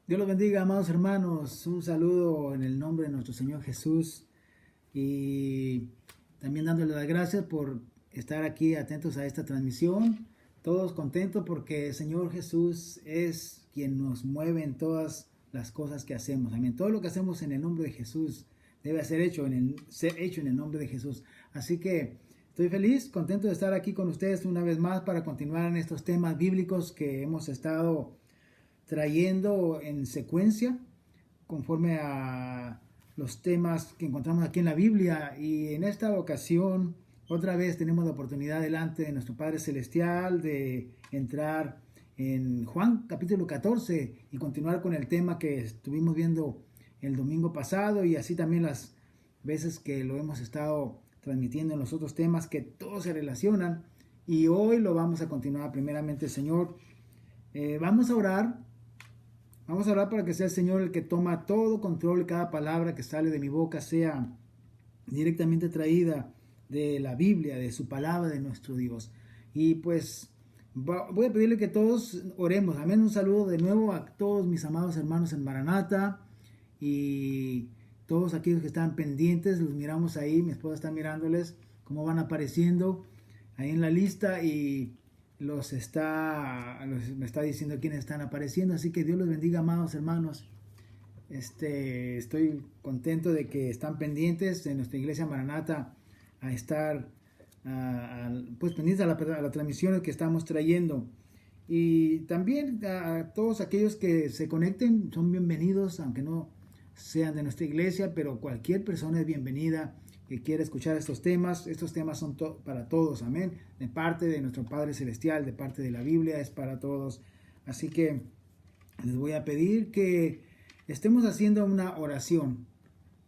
Dios los bendiga, amados hermanos. Un saludo en el nombre de nuestro Señor Jesús. Y también dándole las gracias por estar aquí atentos a esta transmisión. Todos contentos porque el Señor Jesús es quien nos mueve en todas las cosas que hacemos. Amén. Todo lo que hacemos en el nombre de Jesús debe ser hecho en el nombre de Jesús. Así que estoy feliz, contento de estar aquí con ustedes una vez más para continuar en estos temas bíblicos que hemos estado trayendo en secuencia conforme a los temas que encontramos aquí en la Biblia. Y en esta ocasión otra vez tenemos la oportunidad delante de nuestro Padre Celestial de entrar en Juan capítulo 14 y continuar con el tema que estuvimos viendo el domingo pasado, y así también las veces que lo hemos estado transmitiendo en los otros temas que todos se relacionan. Y hoy lo vamos a continuar. Primeramente, Señor, vamos a orar. Vamos a orar para que sea el Señor el que toma todo control y cada palabra que sale de mi boca sea directamente traída de la Biblia, de su palabra, de nuestro Dios. Y pues voy a pedirle que todos oremos. Amén. Un saludo de nuevo a todos mis amados hermanos en Maranata y todos aquellos que están pendientes. Los miramos ahí, mi esposa está mirándoles cómo van apareciendo ahí en la lista y me está diciendo quiénes están apareciendo. Así que Dios los bendiga, amados hermanos. Estoy contento de que están pendientes de nuestra iglesia Maranata a estar pues pendientes a la transmisión que estamos trayendo. Y también a todos aquellos que se conecten son bienvenidos, aunque no sean de nuestra iglesia, pero cualquier persona es bienvenida que quiera escuchar estos temas. Estos temas son para todos, amén, de parte de nuestro Padre Celestial, de parte de la Biblia, es para todos. Así que les voy a pedir que estemos haciendo una oración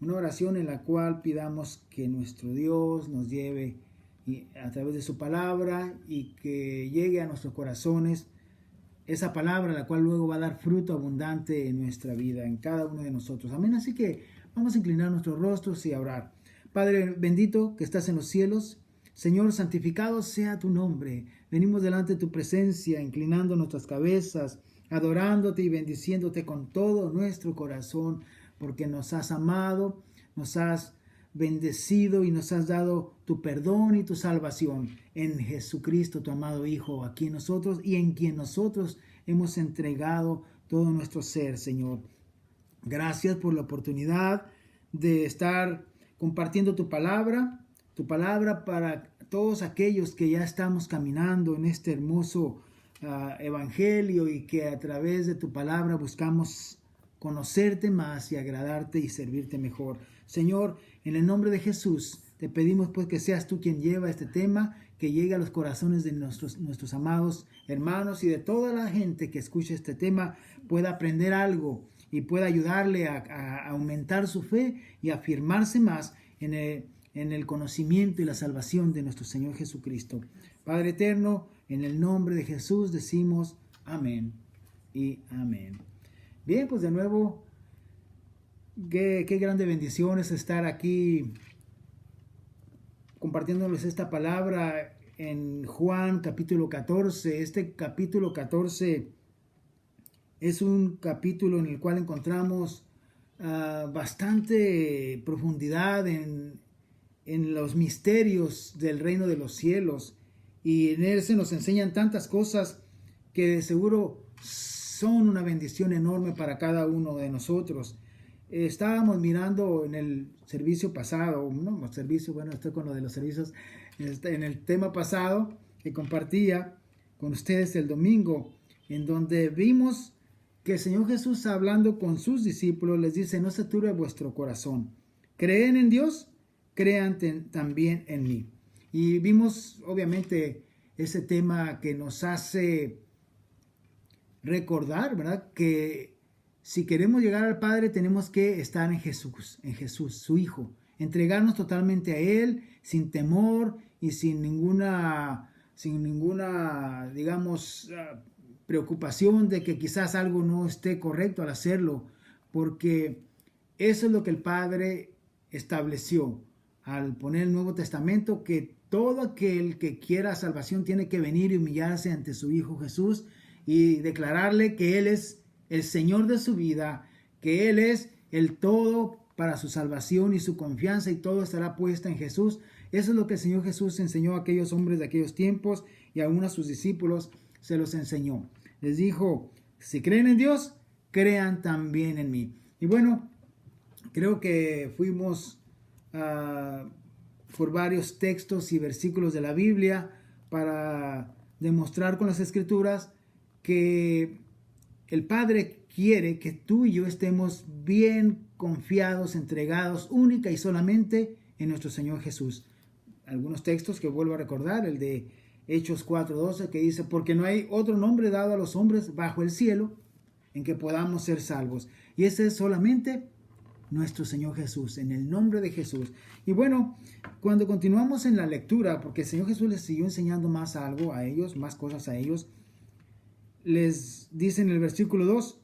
en la cual pidamos que nuestro Dios nos lleve a través de su palabra y que llegue a nuestros corazones esa palabra, la cual luego va a dar fruto abundante en nuestra vida, en cada uno de nosotros. Amén. Así que vamos a inclinar nuestros rostros y a orar. Padre bendito que estás en los cielos, Señor, santificado sea tu nombre. Venimos delante de tu presencia, inclinando nuestras cabezas, adorándote y bendiciéndote con todo nuestro corazón, porque nos has amado, nos has bendecido y nos has dado tu perdón y tu salvación en Jesucristo, tu amado Hijo, aquí en nosotros y en quien nosotros hemos entregado todo nuestro ser, Señor. Gracias por la oportunidad de estar compartiendo tu palabra para todos aquellos que ya estamos caminando en este hermoso evangelio y que a través de tu palabra buscamos conocerte más y agradarte y servirte mejor. Señor, en el nombre de Jesús te pedimos pues que seas tú quien lleva este tema, que llegue a los corazones de nuestros amados hermanos y de toda la gente que escuche este tema pueda aprender algo y pueda ayudarle a aumentar su fe y afirmarse más en el conocimiento y la salvación de nuestro Señor Jesucristo. Padre eterno, en el nombre de Jesús decimos amén y amén. Bien, pues de nuevo, qué grande bendición es estar aquí compartiéndoles esta palabra en Juan capítulo 14. Este capítulo 14 es un capítulo en el cual encontramos bastante profundidad en los misterios del reino de los cielos, y en él se nos enseñan tantas cosas que de seguro son una bendición enorme para cada uno de nosotros. Estábamos mirando en el servicio pasado, estoy con lo de los servicios, en el tema pasado que compartía con ustedes el domingo, en donde vimos que el Señor Jesús, hablando con sus discípulos, les dice: no se turbe vuestro corazón, creen en Dios, crean también en mí. Y vimos obviamente ese tema que nos hace recordar, ¿verdad?, que si queremos llegar al Padre tenemos que estar en Jesús, su Hijo, entregarnos totalmente a Él, sin temor y sin ninguna, digamos, preocupación de que quizás algo no esté correcto al hacerlo, porque eso es lo que el Padre estableció al poner el Nuevo Testamento, que todo aquel que quiera salvación tiene que venir y humillarse ante su Hijo Jesús y declararle que Él es el Señor de su vida, que Él es el todo para su salvación y su confianza, y todo estará puesta en Jesús. Eso es lo que el Señor Jesús enseñó a aquellos hombres de aquellos tiempos, y aún a sus discípulos se los enseñó. Les dijo, si creen en Dios, crean también en mí. Y bueno, creo que fuimos por varios textos y versículos de la Biblia para demostrar con las Escrituras que el Padre quiere que tú y yo estemos bien confiados, entregados única y solamente en nuestro Señor Jesús. Algunos textos que vuelvo a recordar, el de Hechos 4:12, que dice, porque no hay otro nombre dado a los hombres bajo el cielo en que podamos ser salvos. Y ese es solamente nuestro Señor Jesús, en el nombre de Jesús. Y bueno, cuando continuamos en la lectura, porque el Señor Jesús les siguió enseñando más algo a ellos, más cosas a ellos, les dice en el versículo 2,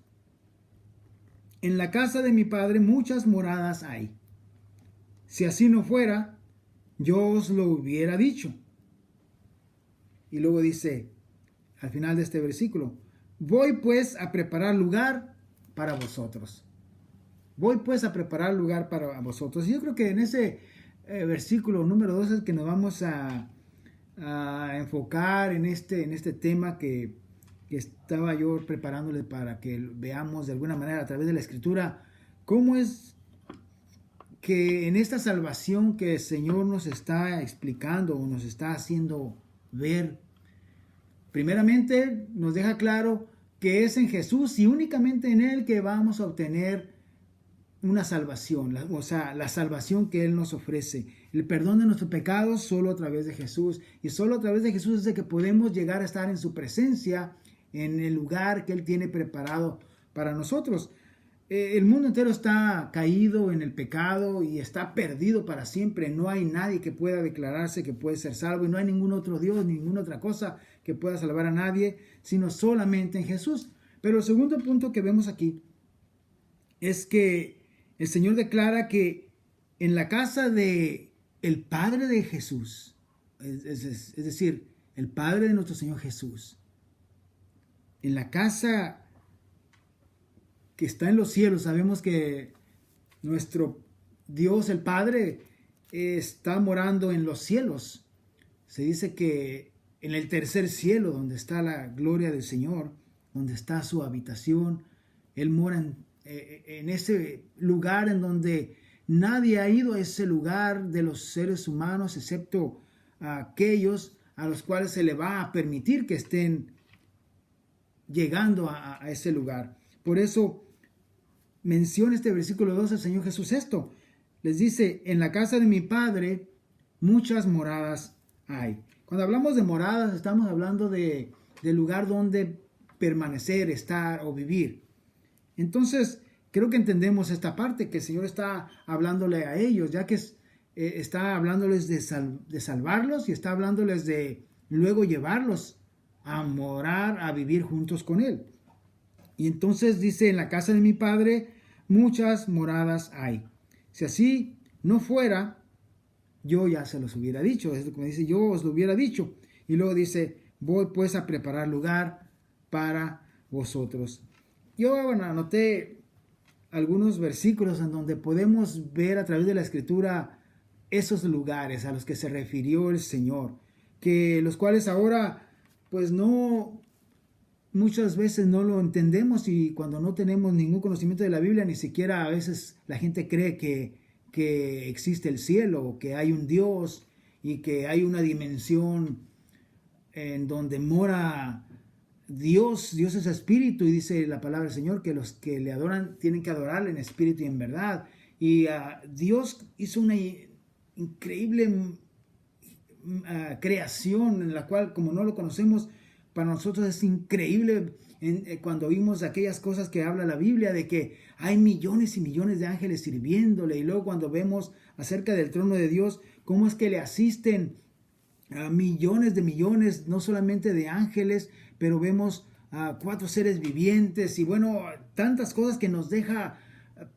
en la casa de mi Padre muchas moradas hay. Si así no fuera, yo os lo hubiera dicho. Y luego dice, al final de este versículo, voy pues a preparar lugar para vosotros. Voy pues a preparar lugar para vosotros. Y yo creo que en ese versículo número 2 es que nos vamos a enfocar en este tema que estaba yo preparándole para que veamos de alguna manera a través de la Escritura cómo es que en esta salvación que el Señor nos está explicando o nos está haciendo ver, primeramente nos deja claro que es en Jesús y únicamente en Él que vamos a obtener una salvación, o sea, la salvación que Él nos ofrece, el perdón de nuestros pecados solo a través de Jesús, y solo a través de Jesús es de que podemos llegar a estar en su presencia, en el lugar que Él tiene preparado para nosotros. El mundo entero está caído en el pecado y está perdido para siempre. No hay nadie que pueda declararse que puede ser salvo, y no hay ningún otro Dios, ninguna otra cosa que pueda salvar a nadie, sino solamente en Jesús. Pero el segundo punto que vemos aquí es que el Señor declara que en la casa de el Padre de Jesús, es decir, el Padre de nuestro Señor Jesús, en la casa que está en los cielos, sabemos que nuestro Dios, el Padre, está morando en los cielos. Se dice que en el tercer cielo, donde está la gloria del Señor, donde está su habitación, Él mora en ese lugar en donde nadie ha ido a ese lugar de los seres humanos, excepto a aquellos a los cuales se le va a permitir que estén llegando a ese lugar. Por eso menciona este versículo 2 el Señor Jesús esto. Les dice, en la casa de mi Padre muchas moradas hay. Cuando hablamos de moradas, estamos hablando del lugar donde permanecer, estar o vivir. Entonces, creo que entendemos esta parte, que el Señor está hablándole a ellos, ya que está hablándoles de salvarlos, y está hablándoles de luego llevarlos a morar, a vivir juntos con Él. Y entonces dice, en la casa de mi Padre muchas moradas hay. Si así no fuera, yo ya se los hubiera dicho. Es lo que me dice, yo os lo hubiera dicho. Y luego dice, voy pues a preparar lugar para vosotros. Yo anoté algunos versículos en donde podemos ver a través de la Escritura esos lugares a los que se refirió el Señor, que los cuales ahora pues no, muchas veces no lo entendemos, y cuando no tenemos ningún conocimiento de la Biblia, ni siquiera a veces la gente cree que existe el cielo, que hay un Dios y que hay una dimensión en donde mora Dios. Dios es espíritu, y dice la palabra del Señor que los que le adoran tienen que adorarle en espíritu y en verdad. Y Dios hizo una increíble creación en la cual, como no lo conocemos, para nosotros es increíble cuando vimos aquellas cosas que habla la Biblia, de que hay millones y millones de ángeles sirviéndole, y luego cuando vemos acerca del trono de Dios, cómo es que le asisten a millones de millones, no solamente de ángeles, pero vemos a 4 seres vivientes, y bueno, tantas cosas que nos deja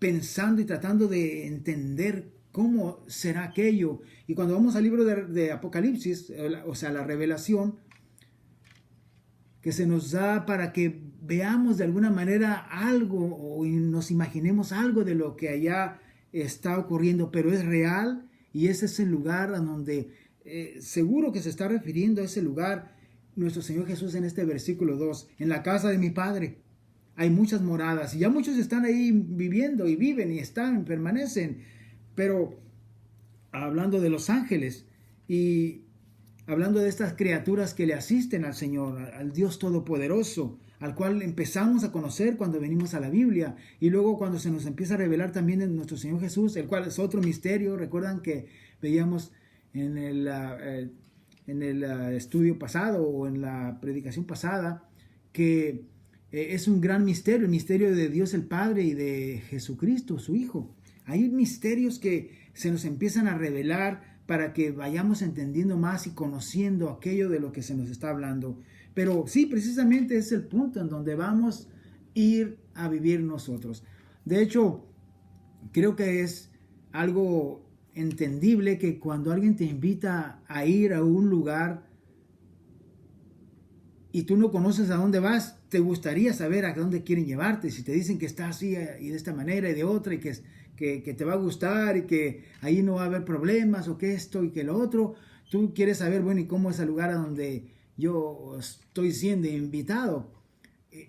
pensando y tratando de entender cómo será aquello. Y cuando vamos al libro de Apocalipsis, o sea, la revelación, que se nos da para que veamos de alguna manera algo o nos imaginemos algo de lo que allá está ocurriendo, pero es real y ese es el lugar a donde seguro que se está refiriendo a ese lugar nuestro Señor Jesús en este versículo 2, en la casa de mi Padre hay muchas moradas y ya muchos están ahí viviendo y viven y están, permanecen, pero hablando de los ángeles y hablando de estas criaturas que le asisten al Señor, al Dios Todopoderoso, al cual empezamos a conocer cuando venimos a la Biblia y luego cuando se nos empieza a revelar también en nuestro Señor Jesús, el cual es otro misterio. Recuerdan que veíamos en el estudio pasado o en la predicación pasada que es un gran misterio, el misterio de Dios el Padre y de Jesucristo, su Hijo. Hay misterios que se nos empiezan a revelar para que vayamos entendiendo más y conociendo aquello de lo que se nos está hablando. Pero sí, precisamente es el punto en donde vamos a ir a vivir nosotros. De hecho, creo que es algo entendible que cuando alguien te invita a ir a un lugar y tú no conoces a dónde vas, te gustaría saber a dónde quieren llevarte. Si te dicen que está así y de esta manera y de otra y que te va a gustar y que ahí no va a haber problemas o que esto y que lo otro, tú quieres saber, bueno, ¿y cómo es el lugar a donde yo estoy siendo invitado?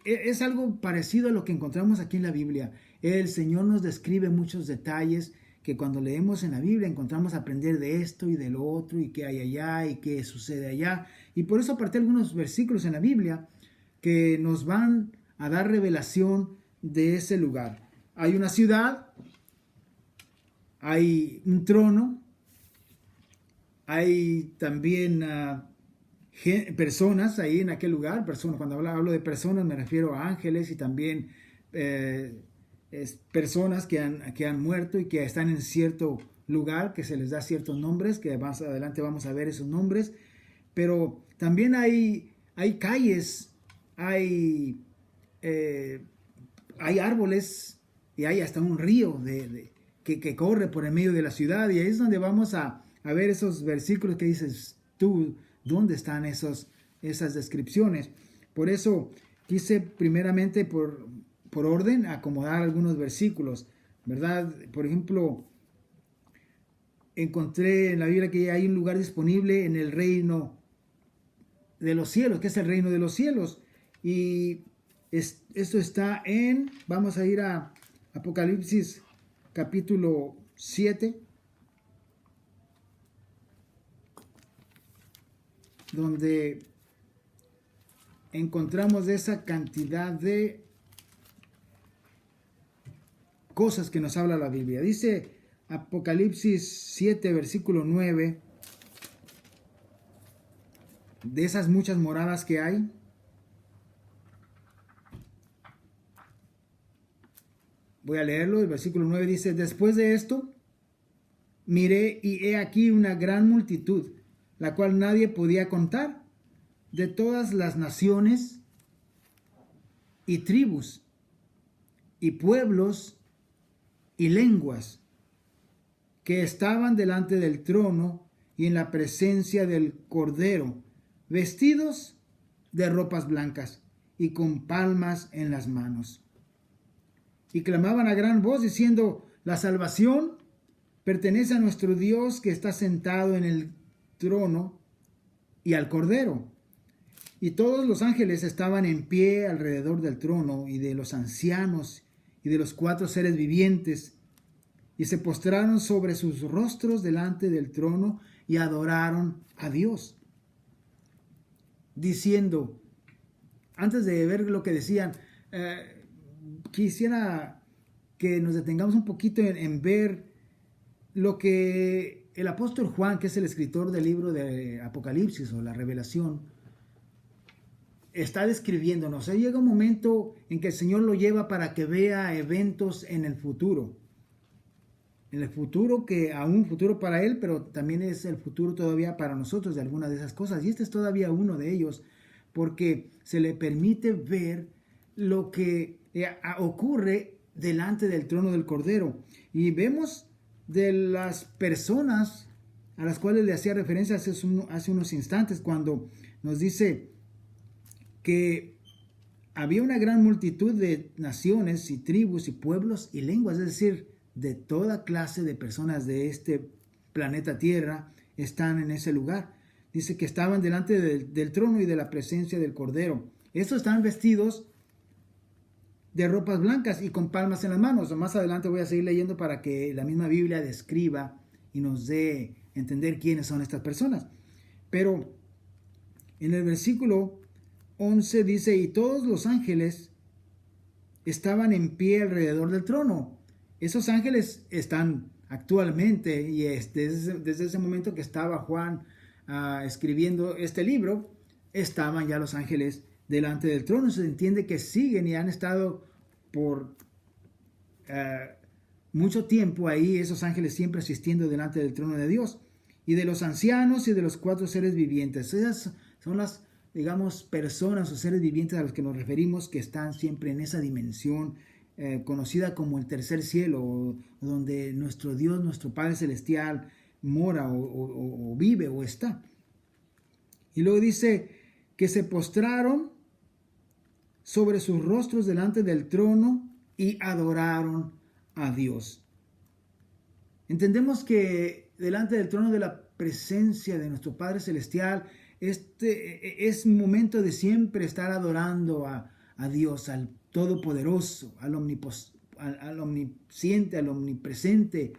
Es algo parecido a lo que encontramos aquí en la Biblia. El Señor nos describe muchos detalles que cuando leemos en la Biblia encontramos aprender de esto y de lo otro y qué hay allá y qué sucede allá. Y por eso aparté algunos versículos en la Biblia que nos van a dar revelación de ese lugar. Hay una ciudad, hay un trono, hay también personas ahí en aquel lugar. Personas, cuando hablo de personas me refiero a ángeles y también personas que han muerto y que están en cierto lugar, que se les da ciertos nombres, que más adelante vamos a ver esos nombres. Pero también hay calles, hay árboles y hay hasta un río que corre por el medio de la ciudad, y ahí es donde vamos a ver esos versículos que dices tú, ¿dónde están esas descripciones? Por eso quise primeramente por orden acomodar algunos versículos, ¿verdad? Por ejemplo, encontré en la Biblia que hay un lugar disponible en el reino de los cielos, que es el reino de los cielos, y esto está vamos a ir a Apocalipsis capítulo 7, donde encontramos esa cantidad de cosas que nos habla la Biblia. Dice Apocalipsis 7, versículo 9, de esas muchas moradas que hay. Voy a leerlo. El versículo 9 dice: después de esto, miré y he aquí una gran multitud, la cual nadie podía contar, de todas las naciones y tribus y pueblos y lenguas, que estaban delante del trono y en la presencia del Cordero, vestidos de ropas blancas y con palmas en las manos. Y clamaban a gran voz diciendo: la salvación pertenece a nuestro Dios que está sentado en el trono y al Cordero. Y todos los ángeles estaban en pie alrededor del trono y de los ancianos y de los 4 seres vivientes, y se postraron sobre sus rostros delante del trono y adoraron a Dios, diciendo, antes de ver lo que decían, quisiera que nos detengamos un poquito en ver lo que el apóstol Juan, que es el escritor del libro de Apocalipsis o la Revelación, está describiéndonos. Llega un momento en que el Señor lo lleva para que vea eventos en el futuro. En el futuro, que aún futuro para Él, pero también es el futuro todavía para nosotros de algunas de esas cosas. Y este es todavía uno de ellos, porque se le permite ver lo que ocurre delante del trono del Cordero. Y vemos de las personas a las cuales le hacía referencia hace unos instantes, cuando nos dice que había una gran multitud de naciones y tribus y pueblos y lenguas, es decir, de toda clase de personas de este planeta Tierra están en ese lugar. Dice que estaban delante del trono y de la presencia del Cordero. Estos están vestidos de ropas blancas y con palmas en las manos. Más adelante voy a seguir leyendo para que la misma Biblia describa y nos dé a entender quiénes son estas personas. Pero en el versículo 11 dice, y todos los ángeles estaban en pie alrededor del trono. Esos ángeles están actualmente, y desde ese momento que estaba Juan escribiendo este libro, estaban ya los ángeles delante del trono. Se entiende que siguen y han estado por mucho tiempo ahí, esos ángeles siempre asistiendo delante del trono de Dios, y de los ancianos y de los 4 seres vivientes. Esas son las, digamos, personas o seres vivientes a los que nos referimos, que están siempre en esa dimensión conocida como el tercer cielo, donde nuestro Dios, nuestro Padre Celestial, mora o vive o está. Y luego dice que se postraron sobre sus rostros delante del trono y adoraron a Dios. Entendemos que delante del trono de la presencia de nuestro Padre Celestial, es momento de siempre estar adorando a Dios, al Todopoderoso, al omnisciente, al omnipresente,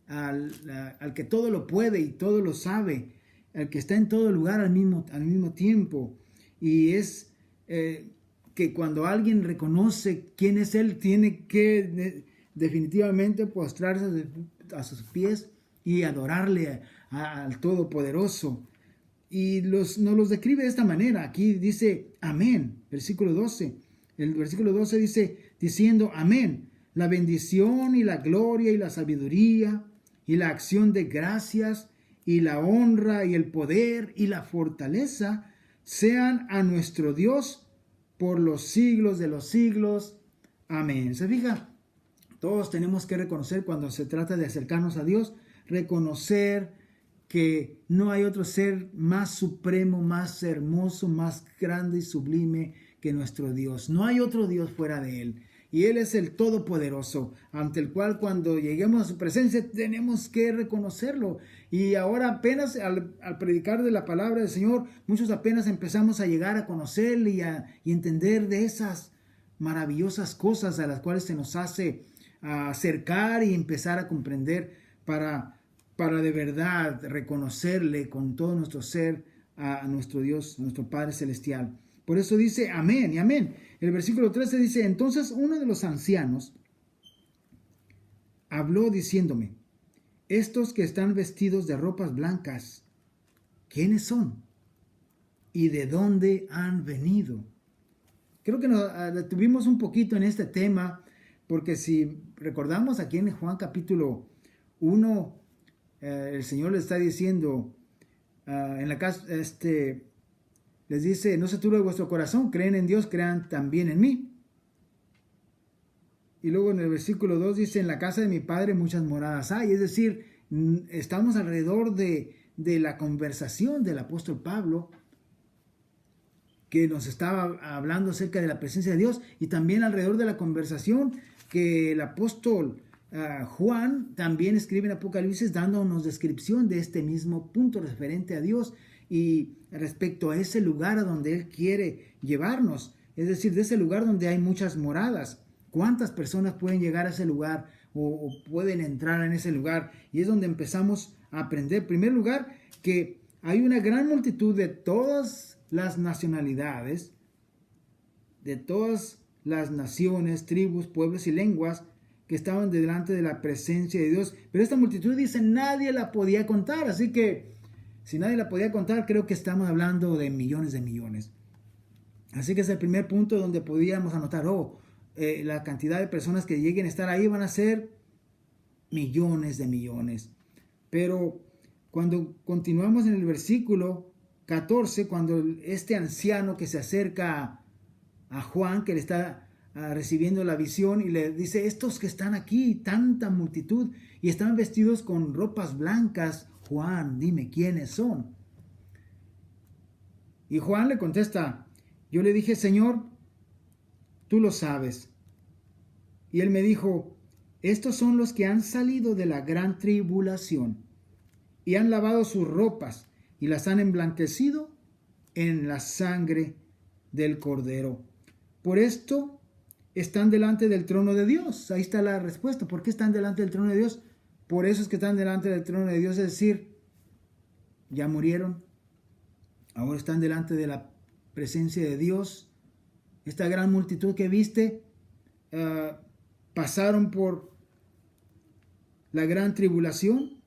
al que todo lo puede y todo lo sabe, al que está en todo lugar al mismo tiempo. Y es que cuando alguien reconoce quién es Él, tiene que definitivamente postrarse a sus pies y adorarle al Todopoderoso. Y nos los describe de esta manera. Aquí dice amén, versículo 12. El versículo 12 dice, diciendo amén, la bendición y la gloria y la sabiduría y la acción de gracias y la honra y el poder y la fortaleza sean a nuestro Dios por los siglos de los siglos. Amén. ¿Se fija? Todos tenemos que reconocer cuando se trata de acercarnos a Dios, reconocer que no hay otro ser más supremo, más hermoso, más grande y sublime que nuestro Dios. No hay otro Dios fuera de Él. Y Él es el Todopoderoso, ante el cual cuando lleguemos a su presencia tenemos que reconocerlo. Y ahora apenas al predicar de la palabra del Señor, muchos apenas empezamos a llegar a conocerle y entender de esas maravillosas cosas a las cuales se nos hace acercar y empezar a comprender para de verdad reconocerle con todo nuestro ser a nuestro Dios, a nuestro Padre Celestial. Por eso dice amén y amén. El versículo 13 dice, entonces uno de los ancianos habló diciéndome, estos que están vestidos de ropas blancas, ¿quiénes son? ¿Y de dónde han venido? Creo que nos detuvimos un poquito en este tema, porque si recordamos aquí en Juan capítulo 1, el Señor le está diciendo en la casa, les dice, no se turbe vuestro corazón, creen en Dios, crean también en mí. Y luego en el versículo 2 dice, en la casa de mi Padre muchas moradas hay. Es decir, estamos alrededor de la conversación del apóstol Pablo, que nos estaba hablando acerca de la presencia de Dios, y también alrededor de la conversación que el apóstol Juan también escribe en Apocalipsis, dándonos descripción de este mismo punto referente a Dios y respecto a ese lugar a donde Él quiere llevarnos, es decir, de ese lugar donde hay muchas moradas. ¿Cuántas personas pueden llegar a ese lugar o pueden entrar en ese lugar? Y es donde empezamos a aprender, en primer lugar, que hay una gran multitud de todas las nacionalidades, de todas las naciones, tribus, pueblos y lenguas que estaban delante de la presencia de Dios. Pero esta multitud, dice, nadie la podía contar. Así que si nadie la podía contar, creo que estamos hablando de millones de millones. Así que es el primer punto donde podíamos anotar, la cantidad de personas que lleguen a estar ahí van a ser millones de millones. Pero cuando continuamos en el versículo 14, cuando este anciano que se acerca a Juan, que le está recibiendo la visión, y le dice, estos que están aquí, tanta multitud, y están vestidos con ropas blancas, Juan, dime quiénes son. Y Juan le contesta, Yo le dije, Señor, tú lo sabes. Y él me dijo, estos son los que han salido de la gran tribulación y han lavado sus ropas y las han emblanquecido en la sangre del Cordero. Por esto están delante del trono de Dios. Ahí está la respuesta. ¿Por qué están delante del trono de Dios? Por eso es que están delante del trono de Dios, es decir, ya murieron, ahora están delante de la presencia de Dios. Esta gran multitud que viste pasaron por la gran tribulación,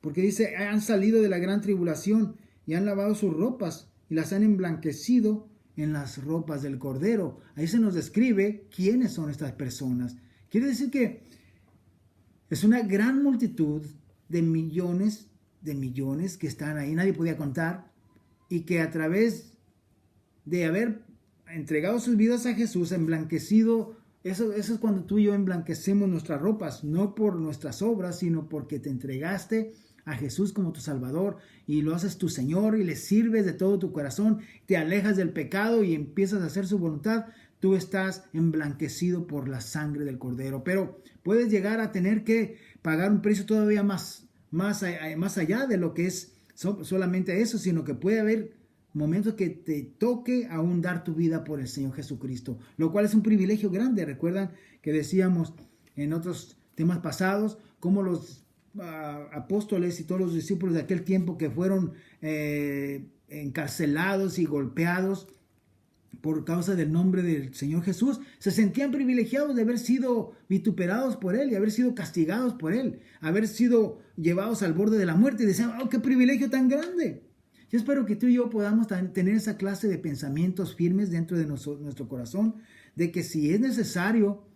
porque dice, han salido de la gran tribulación y han lavado sus ropas y las han emblanquecido en las ropas del Cordero. Ahí se nos describe quiénes son estas personas. Quiere decir que es una gran multitud de millones que están ahí, nadie podía contar, y que a través de haber entregado sus vidas a Jesús, emblanquecido, eso es cuando tú y yo emblanquecemos nuestras ropas, no por nuestras obras, sino porque te entregaste a Jesús como tu Salvador y lo haces tu Señor y le sirves de todo tu corazón, te alejas del pecado y empiezas a hacer su voluntad. Tú estás emblanquecido por la sangre del Cordero, pero puedes llegar a tener que pagar un precio todavía más allá de lo que es solamente eso, sino que puede haber momentos que te toque aún dar tu vida por el Señor Jesucristo, lo cual es un privilegio grande. Recuerdan que decíamos en otros temas pasados cómo los apóstoles y todos los discípulos de aquel tiempo que fueron encarcelados y golpeados por causa del nombre del Señor Jesús, se sentían privilegiados de haber sido vituperados por Él y haber sido castigados por Él, haber sido llevados al borde de la muerte, y decían, ¡oh, qué privilegio tan grande! Yo espero que tú y yo podamos tener esa clase de pensamientos firmes dentro de nuestro corazón, de que si es necesario,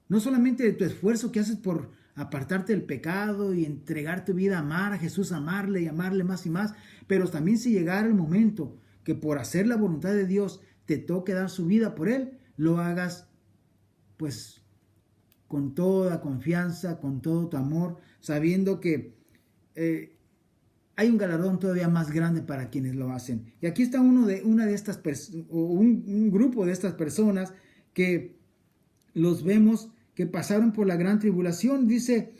no solamente de tu esfuerzo que haces por apartarte del pecado y entregar tu vida a amar a Jesús, amarle y amarle más y más, pero también si llegara el momento que por hacer la voluntad de Dios te toque dar su vida por Él, lo hagas pues con toda confianza, con todo tu amor, sabiendo que hay un galardón todavía más grande para quienes lo hacen. Y aquí está un grupo de estas personas que los vemos que pasaron por la gran tribulación. Dice,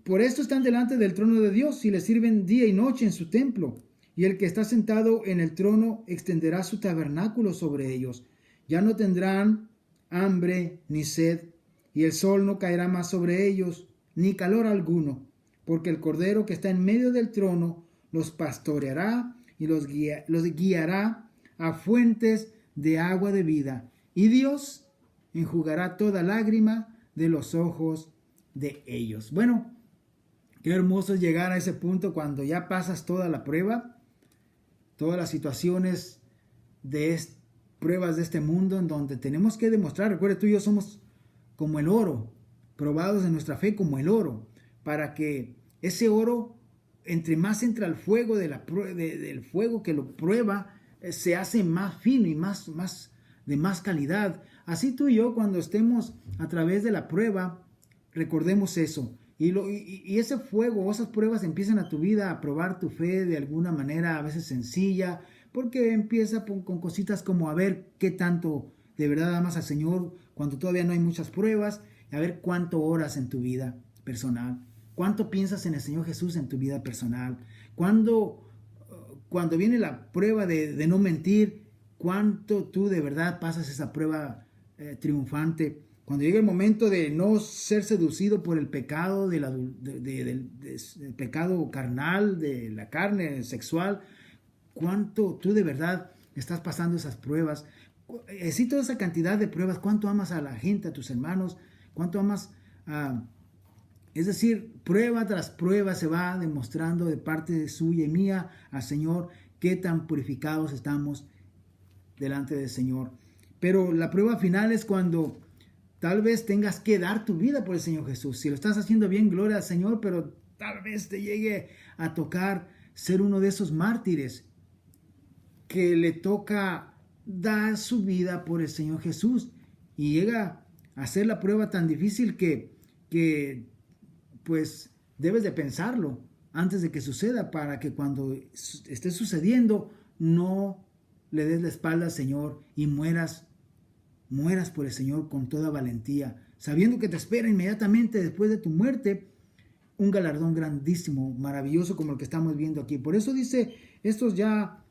por esto están delante del trono de Dios y le sirven día y noche en su templo. Y el que está sentado en el trono extenderá su tabernáculo sobre ellos. Ya no tendrán hambre ni sed, y el sol no caerá más sobre ellos, ni calor alguno, porque el Cordero que está en medio del trono los pastoreará y los guiará a fuentes de agua de vida. Y Dios enjugará toda lágrima de los ojos de ellos. Bueno, qué hermoso es llegar a ese punto cuando ya pasas toda la prueba, todas las situaciones pruebas de este mundo en donde tenemos que demostrar. Recuerda, tú y yo somos como el oro, probados en nuestra fe como el oro, para que ese oro, entre más entra al fuego del fuego que lo prueba, se hace más fino y de más calidad. Así tú y yo, cuando estemos a través de la prueba, recordemos eso. Y ese fuego o esas pruebas empiezan a tu vida a probar tu fe de alguna manera a veces sencilla, porque empieza con cositas como a ver qué tanto de verdad amas al Señor cuando todavía no hay muchas pruebas, a ver cuánto oras en tu vida personal, cuánto piensas en el Señor Jesús en tu vida personal, cuando viene la prueba de no mentir, cuánto tú de verdad pasas esa prueba triunfante. Cuando llega el momento de no ser seducido por el pecado, del pecado carnal, de la carne sexual, cuánto tú de verdad estás pasando esas pruebas. Sí, toda esa cantidad de pruebas, cuánto amas a la gente, a tus hermanos, cuánto amas es decir, prueba tras prueba se va demostrando de parte suya y mía al Señor qué tan purificados estamos delante del Señor. Pero la prueba final es cuando tal vez tengas que dar tu vida por el Señor Jesús. Si lo estás haciendo bien, gloria al Señor, pero tal vez te llegue a tocar ser uno de esos mártires que le toca dar su vida por el Señor Jesús. Y llega a ser la prueba tan difícil que pues debes de pensarlo antes de que suceda, para que cuando esté sucediendo no le des la espalda al Señor y mueras por el Señor con toda valentía, sabiendo que te espera inmediatamente después de tu muerte un galardón grandísimo, maravilloso, como el que estamos viendo aquí. Por eso dice, estos ya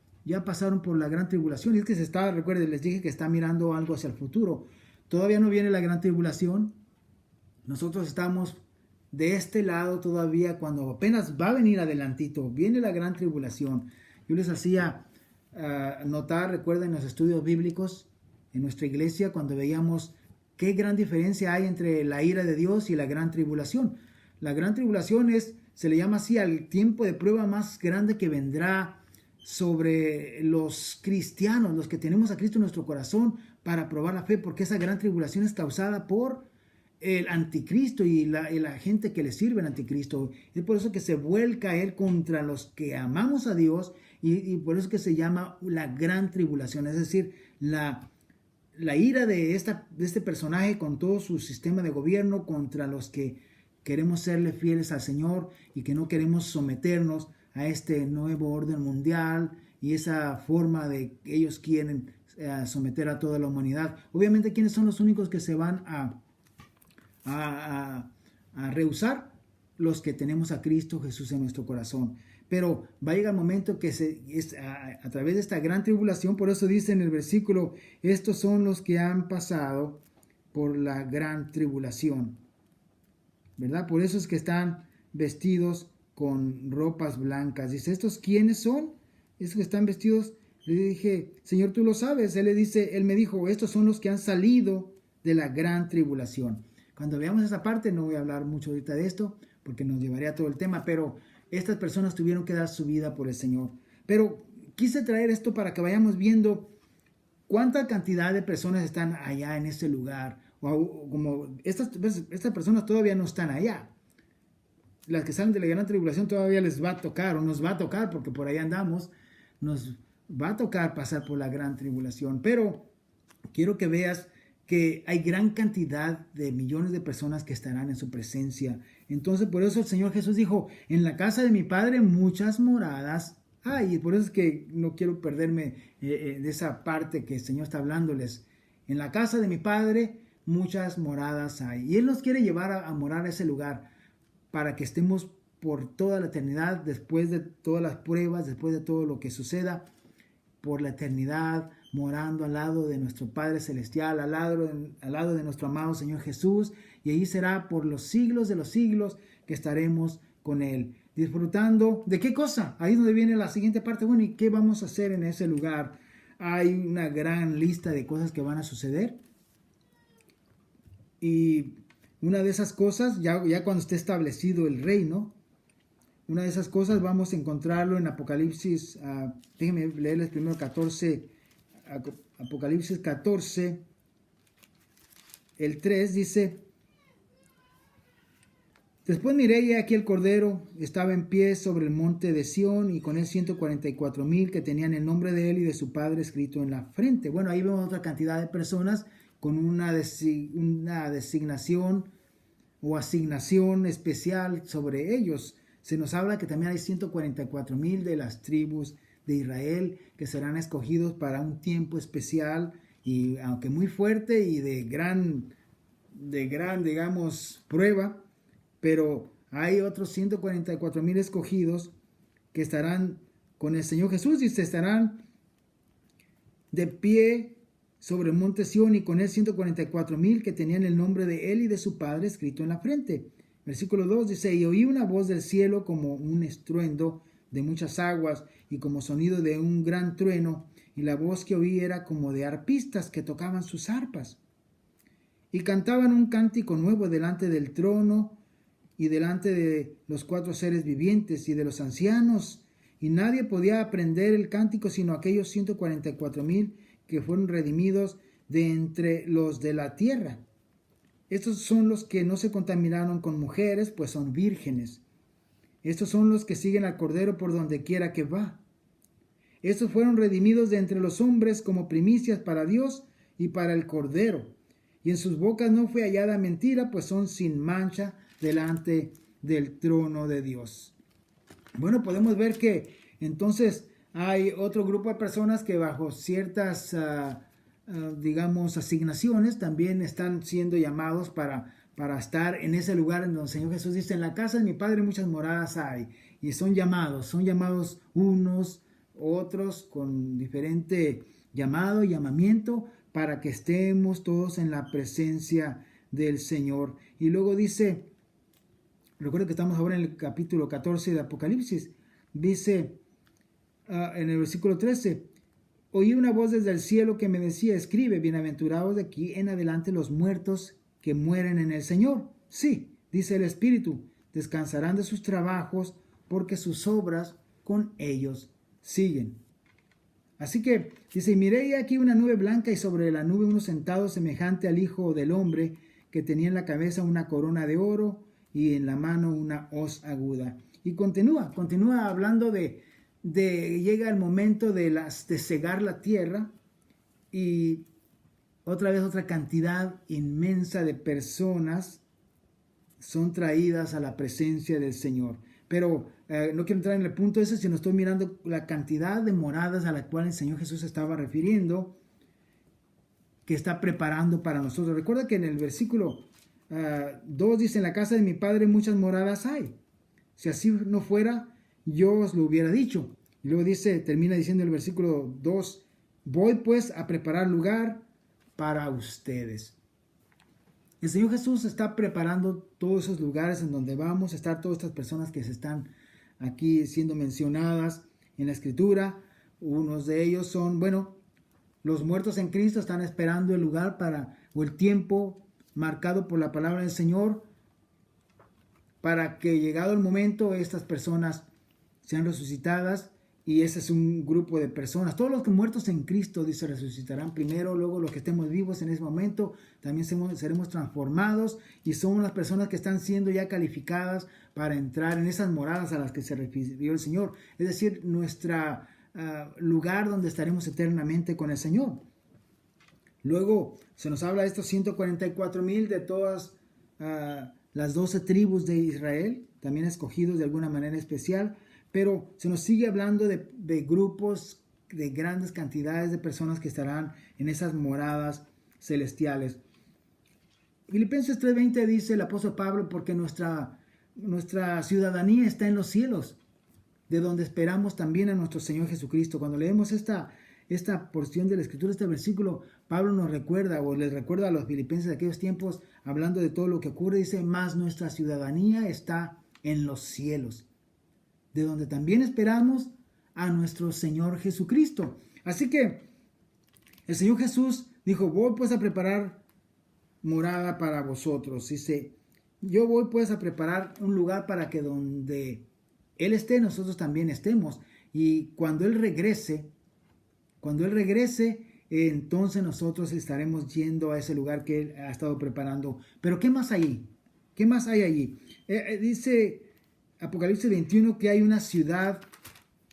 pasaron por la gran tribulación. Y es que recuerden, les dije que está mirando algo hacia el futuro. Todavía no viene la gran tribulación. Nosotros estamos de este lado todavía, cuando apenas va a venir adelantito, viene la gran tribulación. Yo les hacía notar, recuerden, en los estudios bíblicos, en nuestra iglesia, cuando veíamos qué gran diferencia hay entre la ira de Dios y la gran tribulación. La gran tribulación se le llama así al tiempo de prueba más grande que vendrá sobre los cristianos, los que tenemos a Cristo en nuestro corazón, para probar la fe, porque esa gran tribulación es causada por el anticristo y la gente que le sirve al anticristo. Es por eso que se vuelca a él contra los que amamos a Dios, y por eso que se llama la gran tribulación, es decir, la ira de este personaje con todo su sistema de gobierno contra los que queremos serle fieles al Señor y que no queremos someternos a este nuevo orden mundial y esa forma de que ellos quieren someter a toda la humanidad. Obviamente, ¿quiénes son los únicos que se van a rehusar? Los que tenemos a Cristo Jesús en nuestro corazón. Pero va a llegar el momento que a través de esta gran tribulación, por eso dice en el versículo, estos son los que han pasado por la gran tribulación, ¿verdad? Por eso es que están vestidos con ropas blancas. Dice, ¿estos quiénes son? Estos que están vestidos. Le dije, Señor, tú lo sabes. Él me dijo, estos son los que han salido de la gran tribulación. Cuando veamos esa parte, no voy a hablar mucho ahorita de esto, porque nos llevaría todo el tema, pero estas personas tuvieron que dar su vida por el Señor. Pero quise traer esto para que vayamos viendo cuánta cantidad de personas están allá en este lugar. O como estas personas todavía no están allá. Las que salen de la gran tribulación todavía les va a tocar, o nos va a tocar, porque por ahí andamos, nos va a tocar pasar por la gran tribulación. Pero quiero que veas que hay gran cantidad de millones de personas que estarán en su presencia. Entonces, por eso el Señor Jesús dijo, en la casa de mi Padre muchas moradas hay. Y por eso es que no quiero perderme de esa parte que el Señor está hablándoles. En la casa de mi Padre muchas moradas hay. Y Él nos quiere llevar a morar a ese lugar para que estemos por toda la eternidad, después de todas las pruebas, después de todo lo que suceda, por la eternidad, morando al lado de nuestro Padre Celestial, al lado de nuestro amado Señor Jesús, y ahí será por los siglos de los siglos que estaremos con Él, disfrutando de qué cosa. Ahí es donde viene la siguiente parte. Bueno, ¿y qué vamos a hacer en ese lugar? Hay una gran lista de cosas que van a suceder, y una de esas cosas, ya cuando esté establecido el reino, una de esas cosas vamos a encontrarlo en Apocalipsis, déjenme leerles primero 14, Apocalipsis 14, el 3 dice, después miré y aquí el Cordero estaba en pie sobre el monte de Sión y con él 144,000 que tenían el nombre de él y de su Padre escrito en la frente. Bueno, ahí vemos otra cantidad de personas con una designación o asignación especial sobre ellos. Se nos habla que también hay 144,000 de las tribus de Israel que serán escogidos para un tiempo especial, y aunque muy fuerte y de gran, digamos, prueba, pero hay otros 144,000 escogidos que estarán con el Señor Jesús y se estarán de pie sobre el monte Sión y con él 144,000 que tenían el nombre de él y de su Padre escrito en la frente. Versículo 2 dice, y oí una voz del cielo como un estruendo de muchas aguas y como sonido de un gran trueno, y la voz que oí era como de arpistas que tocaban sus arpas. Y cantaban un cántico nuevo delante del trono y delante de los 4 seres vivientes y de los ancianos, y nadie podía aprender el cántico sino aquellos 144,000 que fueron redimidos de entre los de la tierra. Estos son los que no se contaminaron con mujeres, pues son vírgenes. Estos son los que siguen al Cordero por donde quiera que va. Estos fueron redimidos de entre los hombres como primicias para Dios y para el Cordero. Y en sus bocas no fue hallada mentira, pues son sin mancha delante del trono de Dios. Bueno, podemos ver que entonces hay otro grupo de personas que bajo ciertas, digamos, asignaciones también están siendo llamados para estar en ese lugar en donde el Señor Jesús dice, en la casa de mi Padre muchas moradas hay. Y son llamados unos, otros con diferente llamado y llamamiento para que estemos todos en la presencia del Señor. Y luego dice, recuerda que estamos ahora en el capítulo 14 de Apocalipsis. Dice en el versículo 13, oí una voz desde el cielo que me decía, escribe, bienaventurados de aquí en adelante los muertos que mueren en el Señor. Sí, dice el Espíritu, descansarán de sus trabajos porque sus obras con ellos siguen. Así que dice, miré aquí una nube blanca y sobre la nube uno sentado semejante al Hijo del Hombre que tenía en la cabeza una corona de oro y en la mano una hoz aguda. Y continúa hablando de llega el momento de cegar la tierra y otra vez otra cantidad inmensa de personas son traídas a la presencia del Señor. Pero no quiero entrar en el punto ese, sino estoy mirando la cantidad de moradas a la cual el Señor Jesús estaba refiriendo, que está preparando para nosotros. Recuerda que en el versículo 2 dice, en la casa de mi Padre muchas moradas hay. Si así no fuera, yo os lo hubiera dicho. Y luego termina diciendo el versículo 2, voy pues a preparar lugar para ustedes. El Señor Jesús está preparando todos esos lugares en donde vamos a estar todas estas personas que se están aquí siendo mencionadas en la Escritura. Unos de ellos son, los muertos en Cristo están esperando el lugar o el tiempo marcado por la palabra del Señor para que llegado el momento estas personas sean resucitadas. Y ese es un grupo de personas. Todos los que muertos en Cristo, dice, resucitarán primero. Luego los que estemos vivos en ese momento también seremos transformados. Y son las personas que están siendo ya calificadas para entrar en esas moradas a las que se refirió el Señor. Es decir, nuestro lugar donde estaremos eternamente con el Señor. Luego se nos habla de estos 144,000 de todas las 12 tribus de Israel, también escogidos de alguna manera especial. Pero se nos sigue hablando de grupos, de grandes cantidades de personas que estarán en esas moradas celestiales. Filipenses 3:20 dice el apóstol Pablo, porque nuestra ciudadanía está en los cielos, de donde esperamos también a nuestro Señor Jesucristo. Cuando leemos esta porción de la Escritura, este versículo, Pablo nos recuerda, o les recuerda a los filipenses de aquellos tiempos, hablando de todo lo que ocurre, dice, más nuestra ciudadanía está en los cielos, de donde también esperamos a nuestro Señor Jesucristo. Así que el Señor Jesús dijo, voy pues a preparar morada para vosotros. Dice, yo voy pues a preparar un lugar para que donde Él esté, nosotros también estemos. Y cuando Él regrese, entonces nosotros estaremos yendo a ese lugar que Él ha estado preparando. Pero ¿qué más hay? ¿Qué más hay allí? Dice Apocalipsis 21 que hay una ciudad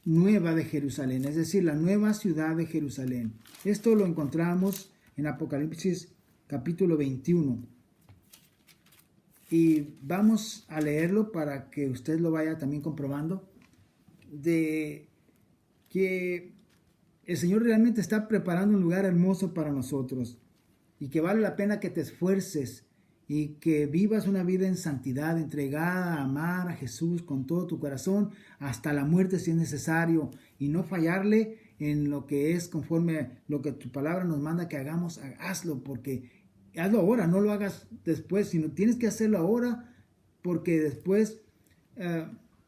nueva de Jerusalén, es decir, la nueva ciudad de Jerusalén. Esto lo encontramos en Apocalipsis capítulo 21. Y vamos a leerlo para que usted lo vaya también comprobando, de que el Señor realmente está preparando un lugar hermoso para nosotros y que vale la pena que te esfuerces y que vivas una vida en santidad, entregada a amar a Jesús con todo tu corazón, hasta la muerte si es necesario, y no fallarle en lo que es conforme lo que tu palabra nos manda que hagamos. Hazlo, porque hazlo ahora, no lo hagas después, sino tienes que hacerlo ahora, porque después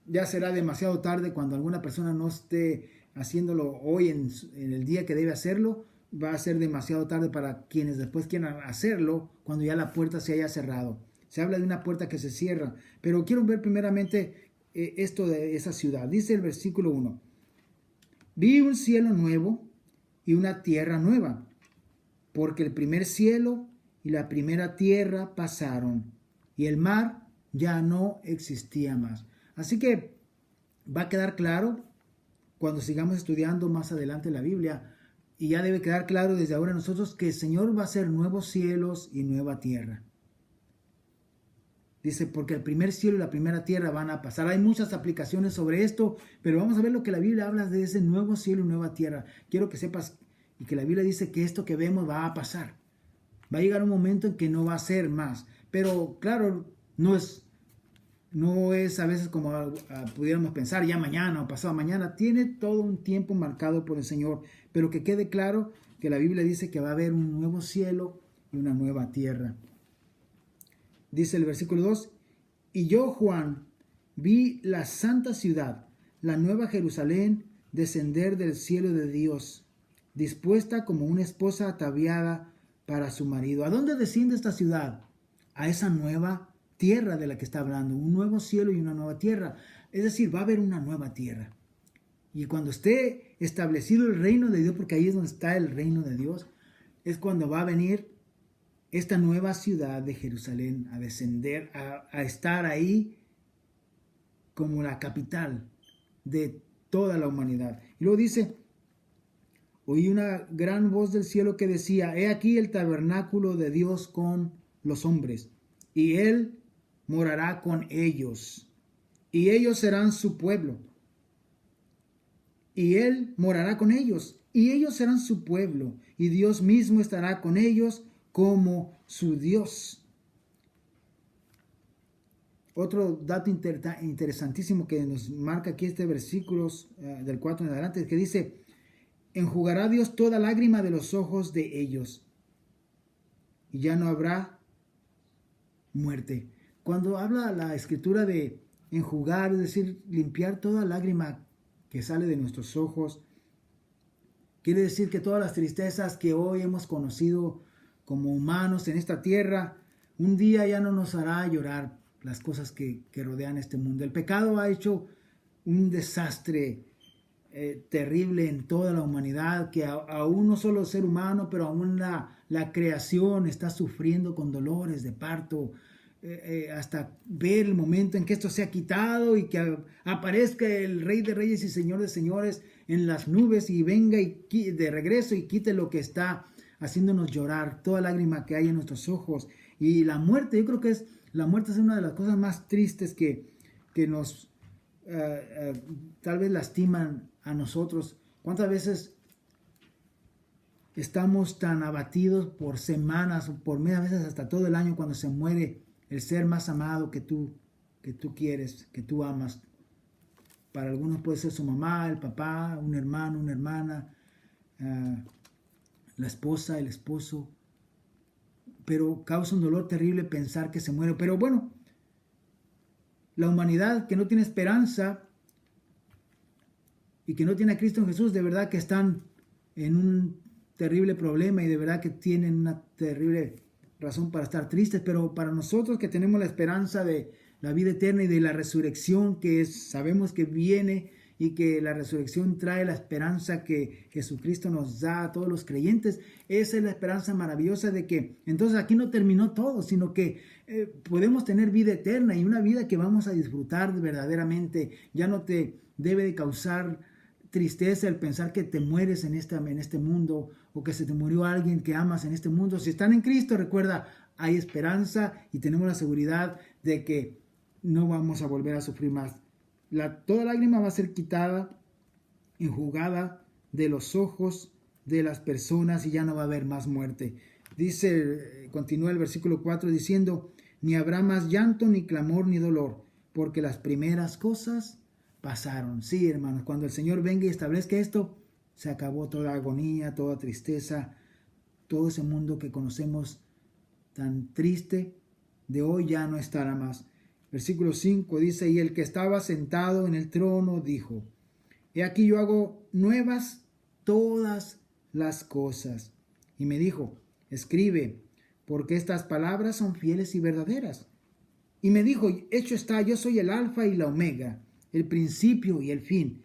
ya será demasiado tarde cuando alguna persona no esté haciéndolo hoy en el día que debe hacerlo. Va a ser demasiado tarde para quienes después quieran hacerlo cuando ya la puerta se haya cerrado. Se habla de una puerta que se cierra, pero quiero ver primeramente esto de esa ciudad. Dice el versículo 1, vi un cielo nuevo y una tierra nueva, porque el primer cielo y la primera tierra pasaron, y el mar ya no existía más. Así que va a quedar claro cuando sigamos estudiando más adelante la Biblia, y ya debe quedar claro desde ahora a nosotros que el Señor va a hacer nuevos cielos y nueva tierra. Dice, porque el primer cielo y la primera tierra van a pasar. Hay muchas aplicaciones sobre esto, pero vamos a ver lo que la Biblia habla de ese nuevo cielo y nueva tierra. Quiero que sepas y que la Biblia dice que esto que vemos va a pasar. Va a llegar un momento en que no va a ser más. Pero claro, no es a veces como pudiéramos pensar ya mañana o pasado mañana. Tiene todo un tiempo marcado por el Señor. Pero que quede claro que la Biblia dice que va a haber un nuevo cielo y una nueva tierra. Dice el versículo 2, y yo, Juan, vi la santa ciudad, la nueva Jerusalén, descender del cielo de Dios, dispuesta como una esposa ataviada para su marido. ¿A dónde desciende esta ciudad? A esa nueva tierra de la que está hablando, un nuevo cielo y una nueva tierra. Es decir, va a haber una nueva tierra. Y cuando esté establecido el reino de Dios, porque ahí es donde está el reino de Dios, es cuando va a venir esta nueva ciudad de Jerusalén a descender, a estar ahí como la capital de toda la humanidad. Y luego dice, oí una gran voz del cielo que decía, he aquí el tabernáculo de Dios con los hombres, y Él morará con ellos, y ellos serán su pueblo, y Él morará con ellos, y ellos serán su pueblo, y Dios mismo estará con ellos como su Dios. Otro dato interesantísimo que nos marca aquí este versículo del 4 en adelante, es que dice, enjugará Dios toda lágrima de los ojos de ellos, y ya no habrá muerte. Cuando habla la escritura de enjugar, es decir, limpiar toda lágrima que sale de nuestros ojos, quiere decir que todas las tristezas que hoy hemos conocido como humanos en esta tierra, un día ya no nos hará llorar las cosas que rodean este mundo. El pecado ha hecho un desastre terrible en toda la humanidad, que aún no solo el ser humano, pero aún la creación está sufriendo con dolores de parto, hasta ver el momento en que esto sea quitado y que aparezca el Rey de Reyes y Señor de Señores en las nubes y venga y de regreso y quite lo que está haciéndonos llorar, toda lágrima que hay en nuestros ojos. Y la muerte, yo creo que la muerte es una de las cosas más tristes que nos tal vez lastiman a nosotros. ¿Cuántas veces estamos tan abatidos por semanas o por meses, veces hasta todo el año, cuando se muere el ser más amado que tú quieres, que tú amas? Para algunos puede ser su mamá, el papá, un hermano, una hermana, la esposa, el esposo, pero causa un dolor terrible pensar que se muere. Pero bueno, la humanidad que no tiene esperanza y que no tiene a Cristo en Jesús, de verdad que están en un terrible problema y de verdad que tienen una terrible razón para estar tristes. Pero para nosotros que tenemos la esperanza de la vida eterna y de la resurrección, que sabemos que viene, y que la resurrección trae la esperanza que Jesucristo nos da a todos los creyentes, esa es la esperanza maravillosa de que entonces aquí no terminó todo, sino que podemos tener vida eterna y una vida que vamos a disfrutar verdaderamente. Ya no te debe de causar tristeza el pensar que te mueres en este mundo, o que se te murió alguien que amas en este mundo. Si están en Cristo, recuerda, hay esperanza y tenemos la seguridad de que no vamos a volver a sufrir más. Toda lágrima va a ser quitada, enjugada de los ojos de las personas, y ya no va a haber más muerte. Dice, continúa el versículo 4 diciendo, ni habrá más llanto, ni clamor, ni dolor, porque las primeras cosas pasaron. Sí, hermanos, cuando el Señor venga y establezca esto, se acabó toda agonía, toda tristeza, todo ese mundo que conocemos tan triste, de hoy ya no estará más. Versículo 5 dice, y el que estaba sentado en el trono dijo, he aquí yo hago nuevas todas las cosas. Y me dijo, escribe, porque estas palabras son fieles y verdaderas. Y me dijo, hecho está, yo soy el alfa y la omega, el principio y el fin.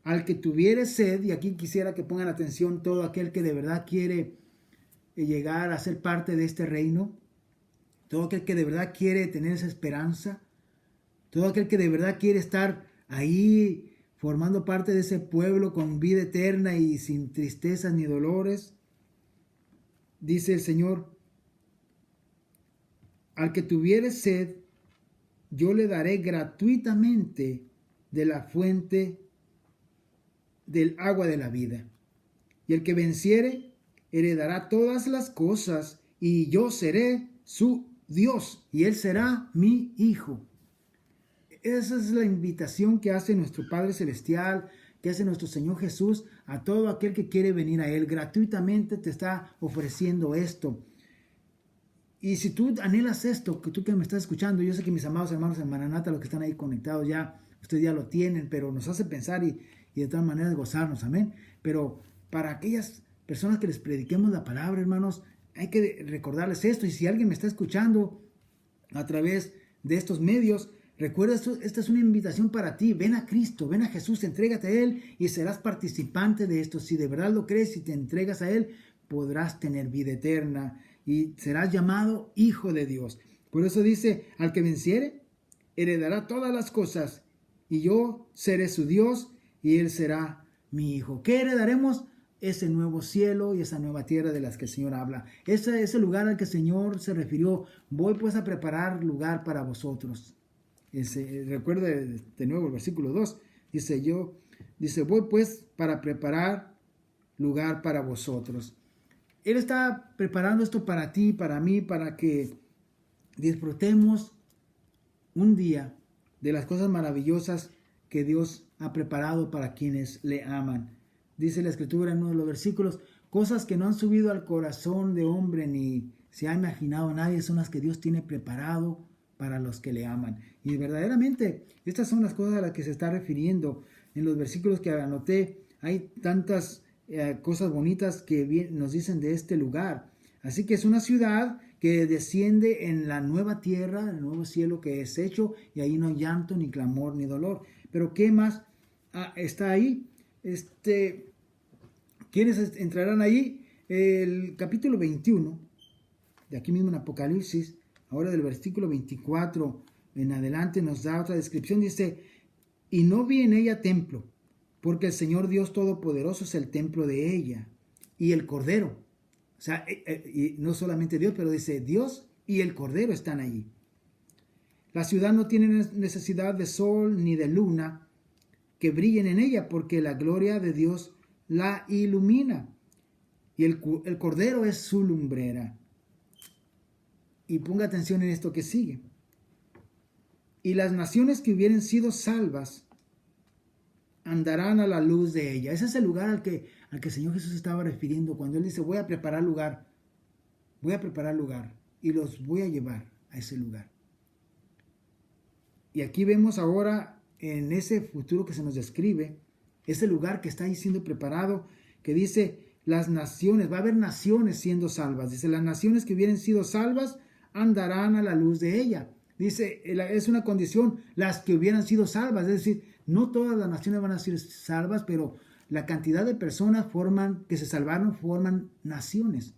Al que tuviere sed, y aquí quisiera que pongan atención todo aquel que de verdad quiere llegar a ser parte de este reino, todo aquel que de verdad quiere tener esa esperanza, todo aquel que de verdad quiere estar ahí formando parte de ese pueblo con vida eterna y sin tristezas ni dolores, dice el Señor, al que tuviere sed, yo le daré gratuitamente de la fuente del agua de la vida. Y el que venciere heredará todas las cosas, y yo seré su Dios, y él será mi hijo. Esa es la invitación que hace nuestro Padre Celestial, que hace nuestro Señor Jesús a todo aquel que quiere venir a Él. Gratuitamente te está ofreciendo esto. Y si tú anhelas esto, que tú que me estás escuchando, yo sé que mis amados hermanos en Maranata, los que están ahí conectados ya, ustedes ya lo tienen, pero nos hace pensar y de todas maneras gozarnos, amén. Pero para aquellas personas que les prediquemos la palabra, hermanos, hay que recordarles esto. Y si alguien me está escuchando a través de estos medios, recuerda, esta es una invitación para ti. Ven a Cristo, ven a Jesús, entrégate a Él y serás participante de esto. Si de verdad lo crees y te entregas a Él, podrás tener vida eterna y serás llamado hijo de Dios. Por eso dice, al que venciere, heredará todas las cosas, y yo seré su Dios y Él será mi hijo. ¿Qué heredaremos? Ese nuevo cielo y esa nueva tierra de las que el Señor habla. Ese lugar al que el Señor se refirió. Voy pues a preparar lugar para vosotros. Recuerda de nuevo el versículo 2. Dice, voy pues para preparar lugar para vosotros. Él está preparando esto para ti, para mí, para que disfrutemos un día de las cosas maravillosas que Dios ha preparado para quienes le aman. Dice la Escritura en uno de los versículos, cosas que no han subido al corazón de hombre ni se ha imaginado nadie, son las que Dios tiene preparado para los que le aman. Y verdaderamente, estas son las cosas a las que se está refiriendo en los versículos que anoté. Hay tantas cosas bonitas que nos dicen de este lugar. Así que es una ciudad que desciende en la nueva tierra, el nuevo cielo que es hecho, y ahí no hay llanto, ni clamor, ni dolor. Pero ¿qué más está ahí? ¿Quiénes entrarán ahí? El capítulo 21, de aquí mismo en Apocalipsis, ahora del versículo 24 en adelante nos da otra descripción. Dice, y no vi en ella templo, porque el Señor Dios Todopoderoso es el templo de ella, y el Cordero. O sea, y no solamente Dios, pero dice Dios y el Cordero están allí. La ciudad no tiene necesidad de sol ni de luna que brillen en ella, porque la gloria de Dios la ilumina, y el Cordero es su lumbrera. Y ponga atención en esto que sigue. Y las naciones que hubieren sido salvas andarán a la luz de ella. Ese es el lugar al que el Señor Jesús estaba refiriendo cuando Él dice, voy a preparar lugar, y los voy a llevar a ese lugar. Y aquí vemos ahora, en ese futuro que se nos describe, ese lugar que está ahí siendo preparado, que dice, las naciones, va a haber naciones siendo salvas. Dice, las naciones que hubieren sido salvas andarán a la luz de ella. Dice, es una condición, las que hubieran sido salvas, es decir, no todas las naciones van a ser salvas, pero la cantidad de personas que se salvaron forman naciones.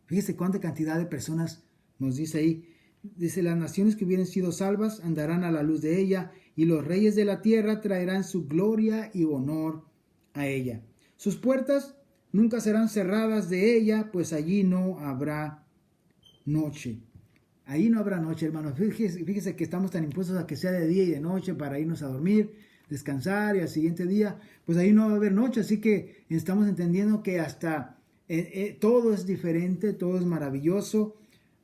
Fíjese cuánta cantidad de personas nos dice ahí. Dice, las naciones que hubieran sido salvas andarán a la luz de ella, y los reyes de la tierra traerán su gloria y honor a ella. Sus puertas nunca serán cerradas de ella, pues allí no habrá noche. Ahí no habrá noche, hermanos. Fíjese que estamos tan impuestos a que sea de día y de noche para irnos a dormir, descansar, y al siguiente día, pues ahí no va a haber noche. Así que estamos entendiendo que hasta todo es diferente, todo es maravilloso.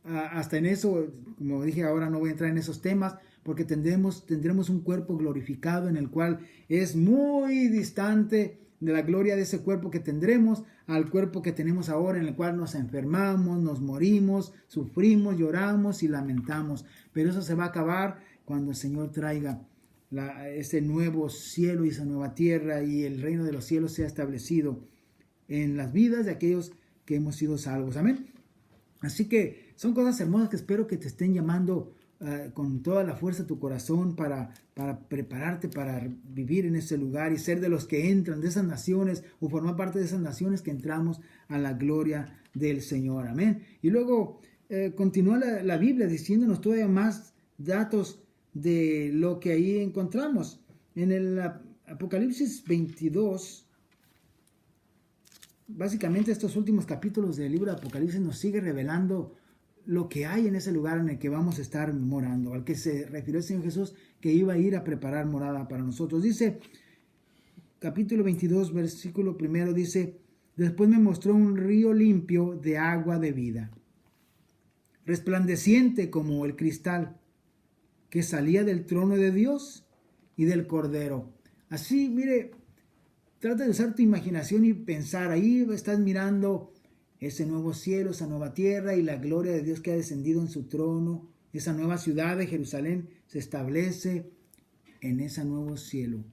Hasta en eso, como dije, ahora no voy a entrar en esos temas, porque tendremos un cuerpo glorificado en el cual es muy distante de la gloria de ese cuerpo que tendremos al cuerpo que tenemos ahora, en el cual nos enfermamos, nos morimos, sufrimos, lloramos y lamentamos. Pero eso se va a acabar cuando el Señor traiga ese nuevo cielo y esa nueva tierra, y el reino de los cielos sea establecido en las vidas de aquellos que hemos sido salvos. Amén. Así que son cosas hermosas que espero que te estén llamando con toda la fuerza de tu corazón para prepararte para vivir en ese lugar y ser de los que entran, de esas naciones, o formar parte de esas naciones que entramos a la gloria del Señor. Amén. Y luego continúa la Biblia diciéndonos todavía más datos de lo que ahí encontramos. En el Apocalipsis 22, básicamente estos últimos capítulos del libro de Apocalipsis nos sigue revelando lo que hay en ese lugar en el que vamos a estar morando, al que se refirió el Señor Jesús, que iba a ir a preparar morada para nosotros. Dice, capítulo 22, versículo 1, dice, después me mostró un río limpio de agua de vida, resplandeciente como el cristal, que salía del trono de Dios y del Cordero. Así, mire, trata de usar tu imaginación y pensar, ahí estás mirando ese nuevo cielo, esa nueva tierra y la gloria de Dios que ha descendido en su trono. Esa nueva ciudad de Jerusalén se establece en ese nuevo cielo,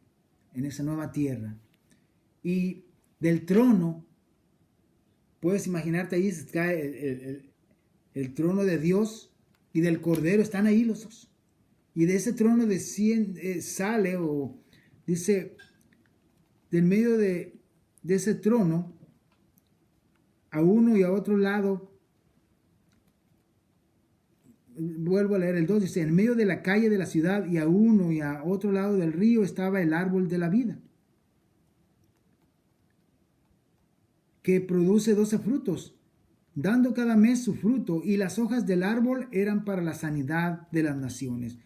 en esa nueva tierra. Y del trono, puedes imaginarte ahí está el trono de Dios y del Cordero, están ahí los dos. Y de ese trono sale, o dice, del medio de ese trono, a uno y a otro lado, vuelvo a leer el 2, dice, en medio de la calle de la ciudad y a uno y a otro lado del río estaba el árbol de la vida, que produce 12 frutos, dando cada mes su fruto, y las hojas del árbol eran para la sanidad de las naciones.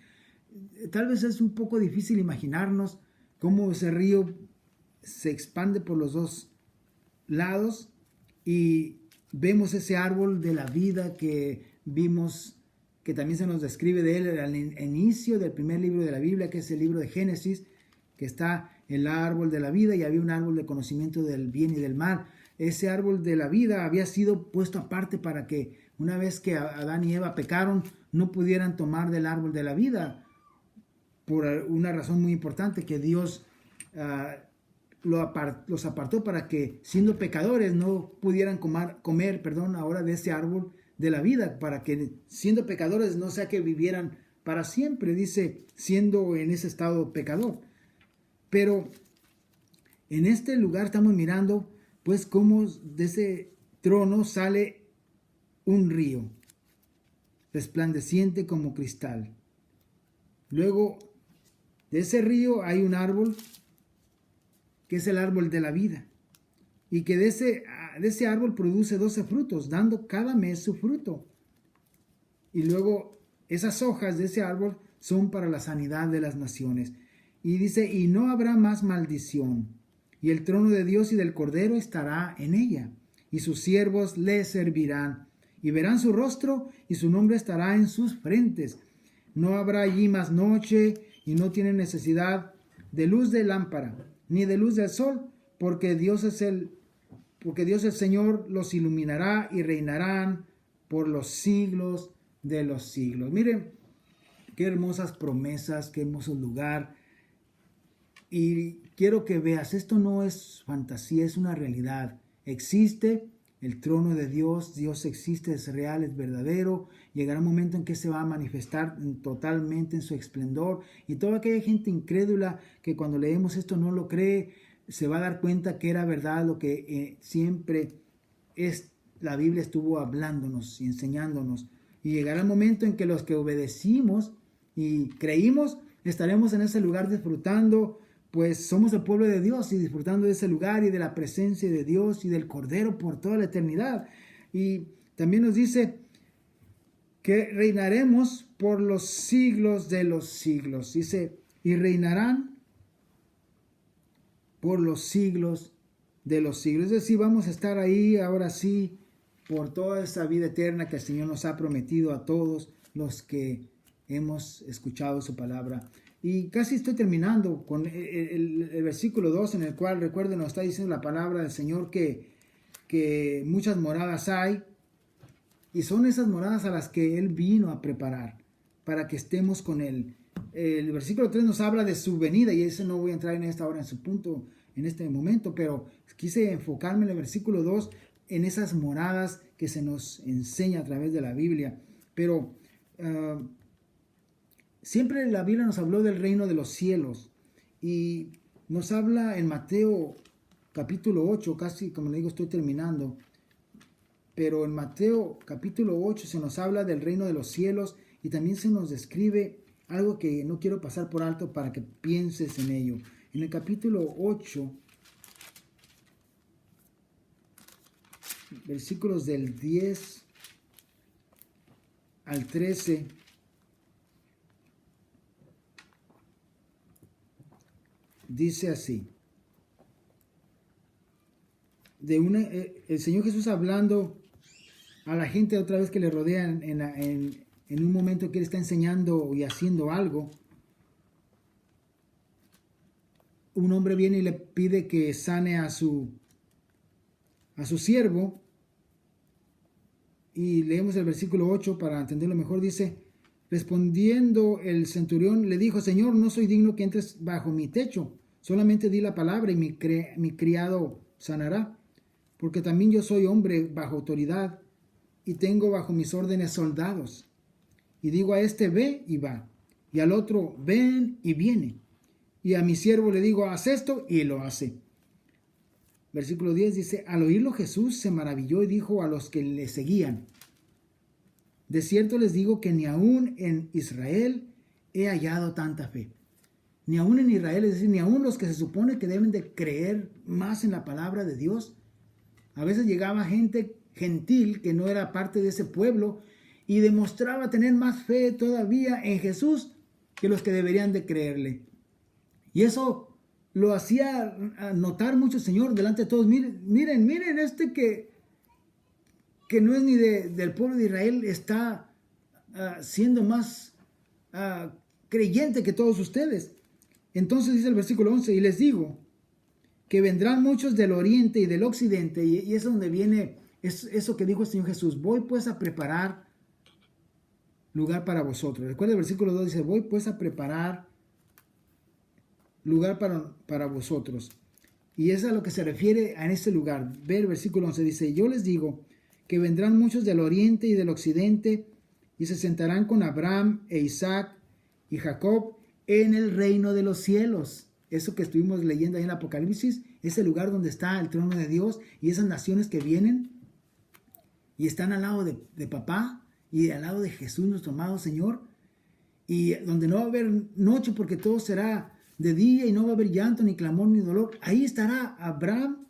Tal vez es un poco difícil imaginarnos cómo ese río se expande por los dos lados y vemos ese árbol de la vida que vimos, que también se nos describe de él al inicio del primer libro de la Biblia, que es el libro de Génesis, que está el árbol de la vida y había un árbol de conocimiento del bien y del mal. Ese árbol de la vida había sido puesto aparte para que una vez que Adán y Eva pecaron, no pudieran tomar del árbol de la vida, por una razón muy importante, que Dios los apartó para que, siendo pecadores, no pudieran comer ahora de ese árbol de la vida, para que, siendo pecadores, no sea que vivieran para siempre, dice, siendo en ese estado pecador. Pero en este lugar estamos mirando, pues, cómo de ese trono sale un río, resplandeciente como cristal. Luego, de ese río hay un árbol, que es el árbol de la vida, y que de ese árbol produce 12 frutos, dando cada mes su fruto. Y luego esas hojas de ese árbol son para la sanidad de las naciones. Y dice, y no habrá más maldición, y el trono de Dios y del Cordero estará en ella, y sus siervos le servirán, y verán su rostro, y su nombre estará en sus frentes. No habrá allí más noche, y no tienen necesidad de luz de lámpara, ni de luz del sol, porque Dios el Señor los iluminará y reinarán por los siglos de los siglos. Miren, qué hermosas promesas, qué hermoso lugar. Y quiero que veas, esto no es fantasía, es una realidad. Existe el trono de Dios, Dios existe, es real, es verdadero. Llegará un momento en que se va a manifestar totalmente en su esplendor. Y toda aquella gente incrédula que cuando leemos esto no lo cree, se va a dar cuenta que era verdad lo que siempre la Biblia estuvo hablándonos y enseñándonos. Y llegará el momento en que los que obedecimos y creímos, estaremos en ese lugar disfrutando, pues somos el pueblo de Dios y disfrutando de ese lugar y de la presencia de Dios y del Cordero por toda la eternidad. Y también nos dice que reinaremos por los siglos de los siglos. Dice, y reinarán por los siglos de los siglos. Es decir, vamos a estar ahí ahora sí por toda esa vida eterna que el Señor nos ha prometido a todos los que hemos escuchado su palabra. Y casi estoy terminando con el versículo 2, en el cual, recuerden, nos está diciendo la palabra del Señor que muchas moradas hay, y son esas moradas a las que Él vino a preparar para que estemos con Él. El versículo 3 nos habla de su venida, y ese no voy a entrar en esta hora en su punto en este momento, pero quise enfocarme en el versículo 2, en esas moradas que se nos enseña a través de la Biblia. Pero siempre la Biblia nos habló del reino de los cielos, y nos habla en Mateo capítulo 8, casi como le digo estoy terminando, pero en Mateo capítulo 8 se nos habla del reino de los cielos, y también se nos describe algo que no quiero pasar por alto para que pienses en ello. En el capítulo 8, versículos del 10 al 13, dice así. El Señor Jesús hablando a la gente otra vez que le rodean en un momento que Él está enseñando y haciendo algo. Un hombre viene y le pide que sane a su siervo. Y leemos el versículo 8 para entenderlo mejor. Dice, respondiendo el centurión le dijo, Señor, no soy digno que entres bajo mi techo. Solamente di la palabra y mi criado sanará. Porque también yo soy hombre bajo autoridad y tengo bajo mis órdenes soldados. Y digo a este, ve y va. Y al otro, ven y viene. Y a mi siervo le digo, haz esto y lo hace. Versículo 10 dice, al oírlo Jesús se maravilló y dijo a los que le seguían, de cierto les digo que ni aún en Israel he hallado tanta fe. Ni aún en Israel, es decir, ni aún los que se supone que deben de creer más en la palabra de Dios. A veces llegaba gente gentil que no era parte de ese pueblo y demostraba tener más fe todavía en Jesús que los que deberían de creerle. Y eso lo hacía notar mucho el Señor delante de todos. Miren que no es ni del pueblo de Israel, está siendo más creyente que todos ustedes. Entonces dice el versículo 11, y les digo que vendrán muchos del oriente y del occidente, y es donde viene eso que dijo el Señor Jesús, voy pues a preparar lugar para vosotros. Recuerda el versículo 2, dice, voy pues a preparar lugar para vosotros. Y es a lo que se refiere a ese lugar. Ve el versículo 11, dice, yo les digo que vendrán muchos del oriente y del occidente y se sentarán con Abraham e Isaac y Jacob en el reino de los cielos. Eso que estuvimos leyendo ahí en Apocalipsis, es el lugar donde está el trono de Dios y esas naciones que vienen y están al lado de papá y al lado de Jesús, nuestro amado Señor, y donde no va a haber noche porque todo será de día y no va a haber llanto, ni clamor, ni dolor. Ahí estará Abraham,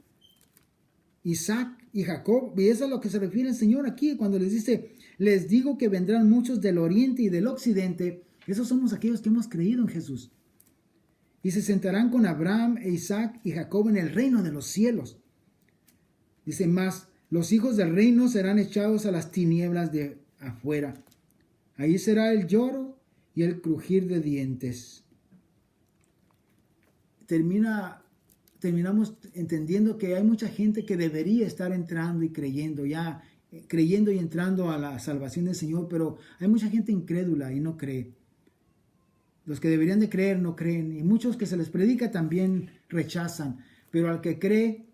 Isaac y Jacob. Y eso es a lo que se refiere el Señor aquí cuando les dice, les digo que vendrán muchos del oriente y del occidente. Esos somos aquellos que hemos creído en Jesús. Y se sentarán con Abraham e Isaac y Jacob en el reino de los cielos. Dice más, los hijos del reino serán echados a las tinieblas de afuera. Ahí será el lloro y el crujir de dientes. Terminamos entendiendo que hay mucha gente que debería estar entrando y creyendo y entrando a la salvación del Señor, pero hay mucha gente incrédula y no cree. Los que deberían de creer no creen, y muchos que se les predica también rechazan, pero al que cree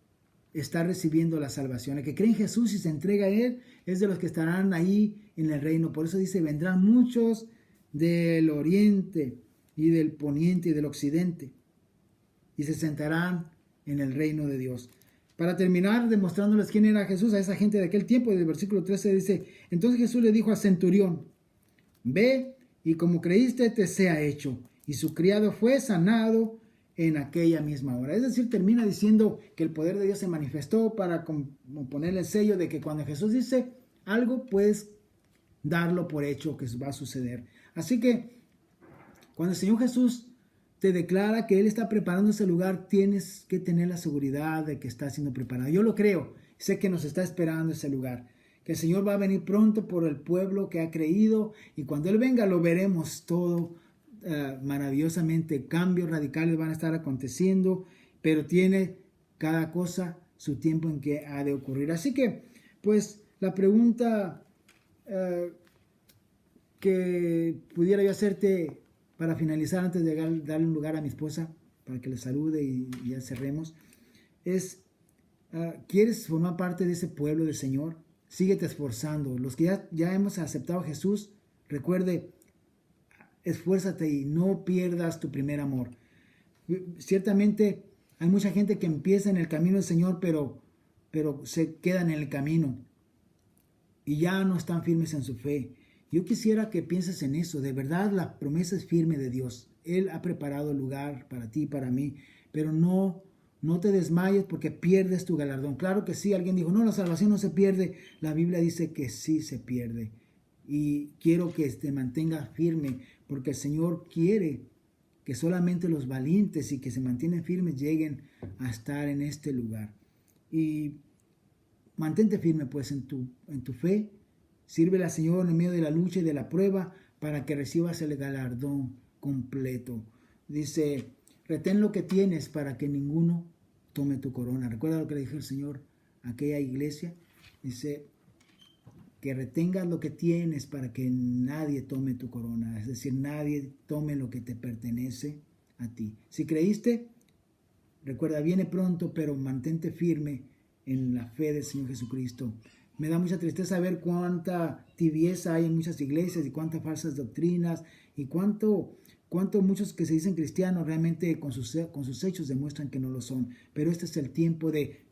está recibiendo la salvación. El que cree en Jesús y se entrega a Él es de los que estarán ahí en el reino. Por eso dice, vendrán muchos del oriente y del poniente y del occidente y se sentarán en el reino de Dios. Para terminar demostrándoles quién era Jesús a esa gente de aquel tiempo, del versículo 13 dice, entonces Jesús le dijo al centurión, ve y como creíste te sea hecho. Y su criado fue sanado en aquella misma hora. Es decir, termina diciendo que el poder de Dios se manifestó para ponerle el sello de que cuando Jesús dice algo, puedes darlo por hecho que va a suceder. Así que cuando el Señor Jesús te declara que Él está preparando ese lugar, tienes que tener la seguridad de que está siendo preparado. Yo lo creo, sé que nos está esperando ese lugar, que el Señor va a venir pronto por el pueblo que ha creído y cuando Él venga lo veremos todo maravillosamente. Cambios radicales van a estar aconteciendo, pero tiene cada cosa su tiempo en que ha de ocurrir. Así que, pues, la pregunta que pudiera yo hacerte para finalizar, antes de darle un lugar a mi esposa, para que le salude y ya cerremos, es, ¿quieres formar parte de ese pueblo del Señor? Síguete esforzando. Los que ya hemos aceptado a Jesús, recuerde, esfuérzate y no pierdas tu primer amor. Ciertamente hay mucha gente que empieza en el camino del Señor, pero se quedan en el camino y ya no están firmes en su fe. Yo quisiera que pienses en eso. De verdad, la promesa es firme de Dios. Él ha preparado el lugar para ti y para mí, pero no te desmayes porque pierdes tu galardón. Claro que sí, alguien dijo, no, la salvación no se pierde. La Biblia dice que sí se pierde. y quiero que te mantenga firme, porque el Señor quiere que solamente los valientes y que se mantienen firmes lleguen a estar en este lugar. Y mantente firme pues en tu fe, sírvele al Señor en medio de la lucha y de la prueba para que recibas el galardón completo. Dice, retén lo que tienes para que ninguno tome tu corona. ¿Recuerda lo que le dijo el Señor a aquella iglesia? Dice, que retengas lo que tienes para que nadie tome tu corona, es decir, nadie tome lo que te pertenece a ti. Si creíste, recuerda, viene pronto, pero mantente firme en la fe del Señor Jesucristo. Me da mucha tristeza ver cuánta tibieza hay en muchas iglesias y cuántas falsas doctrinas y cuánto muchos que se dicen cristianos realmente con sus hechos demuestran que no lo son. Pero este es el tiempo de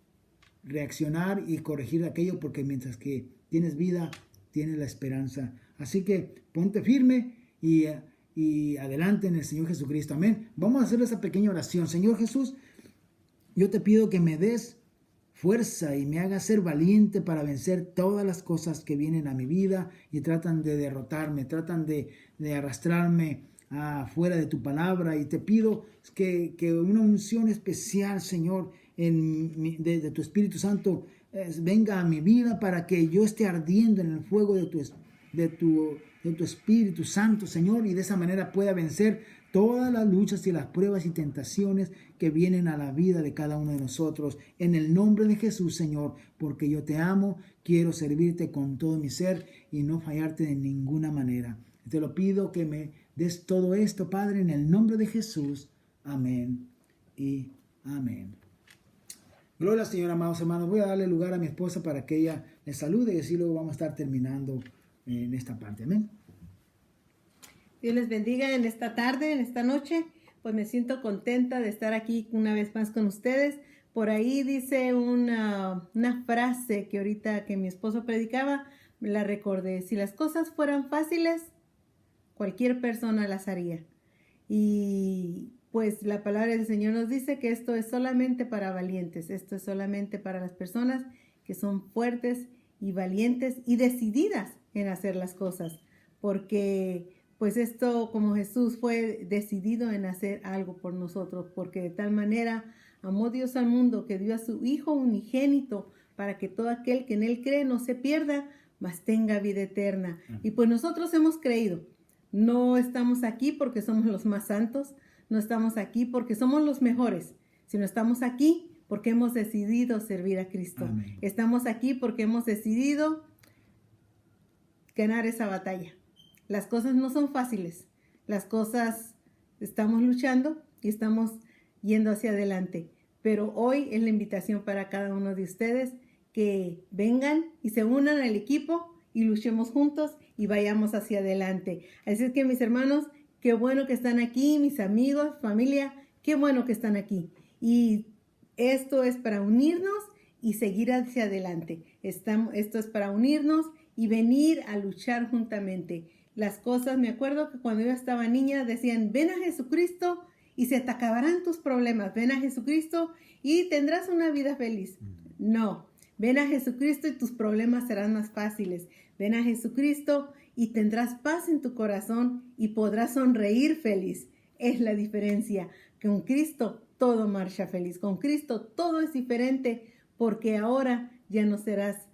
reaccionar y corregir aquello, porque mientras que tienes vida, tienes la esperanza. Así que ponte firme y adelante en el Señor Jesucristo. Amén. Vamos a hacer esa pequeña oración. Señor Jesús, yo te pido que me des fuerza y me hagas ser valiente para vencer todas las cosas que vienen a mi vida y tratan de derrotarme, tratan de arrastrarme afuera de tu palabra. Y te pido que una unción especial, Señor, de tu Espíritu Santo venga a mi vida para que yo esté ardiendo en el fuego de tu Espíritu Santo, Señor, y de esa manera pueda vencer todas las luchas y las pruebas y tentaciones que vienen a la vida de cada uno de nosotros. En el nombre de Jesús, Señor, porque yo te amo, quiero servirte con todo mi ser y no fallarte de ninguna manera. Te lo pido que me des todo esto, Padre, en el nombre de Jesús. Amén y amén. Gloria al Señor, amados hermanos. Voy a darle lugar a mi esposa para que ella les salude y así luego vamos a estar terminando en esta parte. Amén. Dios les bendiga en esta tarde, en esta noche. Pues me siento contenta de estar aquí una vez más con ustedes. Por ahí dice una frase que ahorita que mi esposo predicaba, me la recordé. Si las cosas fueran fáciles, cualquier persona las haría. Y pues la palabra del Señor nos dice que esto es solamente para valientes. Esto es solamente para las personas que son fuertes y valientes y decididas en hacer las cosas. Porque pues esto, como Jesús fue decidido en hacer algo por nosotros, porque de tal manera amó Dios al mundo que dio a su Hijo unigénito para que todo aquel que en Él cree no se pierda, mas tenga vida eterna. Y pues nosotros hemos creído. No estamos aquí porque somos los más santos, no estamos aquí porque somos los mejores, sino estamos aquí porque hemos decidido servir a Cristo. Amén. Estamos aquí porque hemos decidido ganar esa batalla. Las cosas no son fáciles, las cosas estamos luchando y estamos yendo hacia adelante. Pero hoy es la invitación para cada uno de ustedes que vengan y se unan al equipo y luchemos juntos y vayamos hacia adelante. Así es que mis hermanos, qué bueno que están aquí, mis amigos, familia, qué bueno que están aquí. Y esto es para unirnos y seguir hacia adelante. Esto es para unirnos y venir a luchar juntamente. Las cosas, me acuerdo que cuando yo estaba niña decían, ven a Jesucristo y se te acabarán tus problemas. Ven a Jesucristo y tendrás una vida feliz. No, ven a Jesucristo y tus problemas serán más fáciles. Ven a Jesucristo y tendrás paz en tu corazón y podrás sonreír feliz. Es la diferencia. Con Cristo todo marcha feliz. Con Cristo todo es diferente porque ahora ya no serás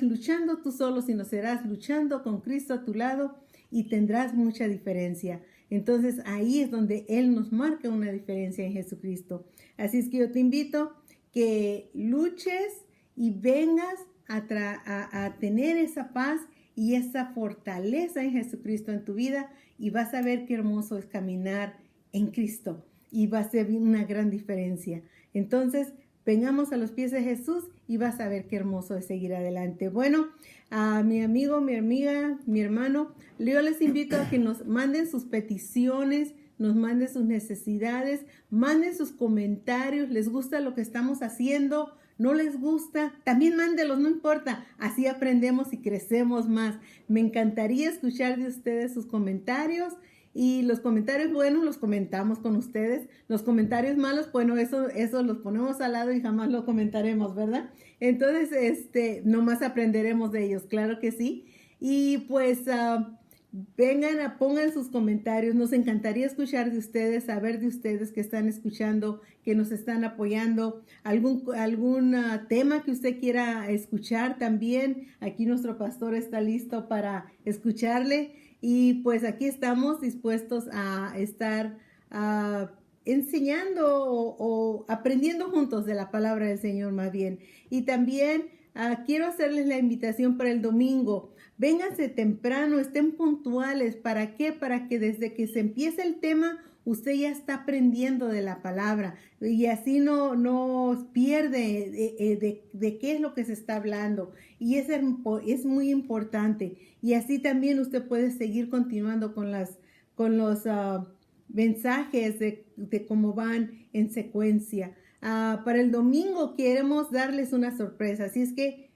luchando tú solo, sino serás luchando con Cristo a tu lado y tendrás mucha diferencia. Entonces ahí es donde Él nos marca una diferencia en Jesucristo. Así es que yo te invito que luches y vengas a tener esa paz y esa fortaleza en Jesucristo en tu vida y vas a ver qué hermoso es caminar en Cristo y va a ser una gran diferencia. Entonces, vengamos a los pies de Jesús y vas a ver qué hermoso es seguir adelante. Bueno, a mi amigo, mi amiga, mi hermano, yo les invito a que nos manden sus peticiones, nos manden sus necesidades, manden sus comentarios, les gusta lo que estamos haciendo, no les gusta, también mándelos, no importa, así aprendemos y crecemos más. Me encantaría escuchar de ustedes sus comentarios. Y los comentarios buenos los comentamos con ustedes. Los comentarios malos, bueno, eso los ponemos al lado y jamás lo comentaremos, ¿verdad? Entonces, nomás aprenderemos de ellos, claro que sí. Y pues pongan sus comentarios. Nos encantaría escuchar de ustedes, saber de ustedes que están escuchando, que nos están apoyando. Algún tema que usted quiera escuchar también. Aquí nuestro pastor está listo para escucharle. Y pues aquí estamos dispuestos a estar enseñando o aprendiendo juntos de la palabra del Señor más bien. Y también quiero hacerles la invitación para el domingo. Vénganse temprano, estén puntuales. ¿Para qué? Para que desde que se empiece el tema, usted ya está aprendiendo de la palabra y así no pierde de qué es lo que se está hablando. Y es muy importante. Y así también usted puede seguir continuando con los mensajes de cómo van en secuencia. Para el domingo queremos darles una sorpresa. Así es que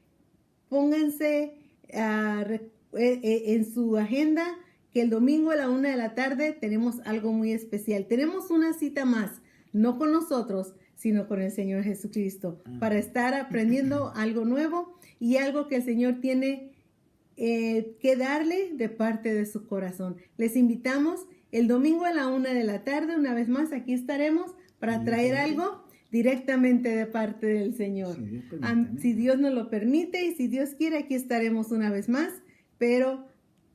pónganse en su agenda que el domingo a la 1:00 p.m. tenemos algo muy especial. Tenemos una cita más, no con nosotros, sino con el Señor Jesucristo, para estar aprendiendo algo nuevo y algo que el Señor tiene que darle de parte de su corazón. Les invitamos el domingo a la 1:00 p.m. Una vez más, aquí estaremos para traer algo directamente de parte del Señor. Si Dios nos lo permite y si Dios quiere, aquí estaremos una vez más, pero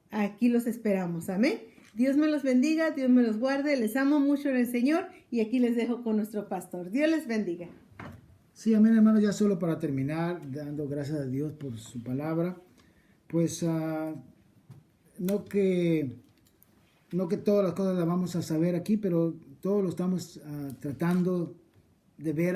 aquí los esperamos. Amén. Dios me los bendiga, Dios me los guarde, les amo mucho en el Señor y aquí les dejo con nuestro pastor. Dios les bendiga. Sí, amén, hermanos, ya solo para terminar, dando gracias a Dios por su palabra, pues no que todas las cosas las vamos a saber aquí, pero todo lo estamos tratando de ver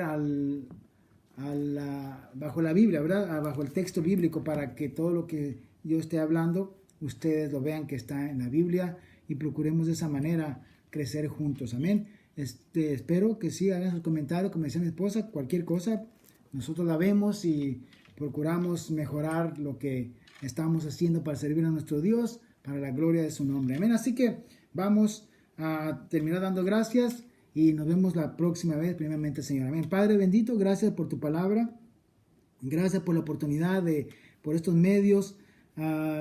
bajo la Biblia, ¿verdad? Bajo el texto bíblico, para que todo lo que yo esté hablando, ustedes lo vean que está en la Biblia y procuremos de esa manera crecer juntos. Amén. Espero que sí hagan sus comentarios, como decía mi esposa, cualquier cosa, nosotros la vemos y procuramos mejorar lo que estamos haciendo para servir a nuestro Dios, para la gloria de su nombre. Amén. Así que vamos a terminar dando gracias y nos vemos la próxima vez, primeramente, Señor. Amén. Padre bendito, gracias por tu palabra. Gracias por la oportunidad por estos medios,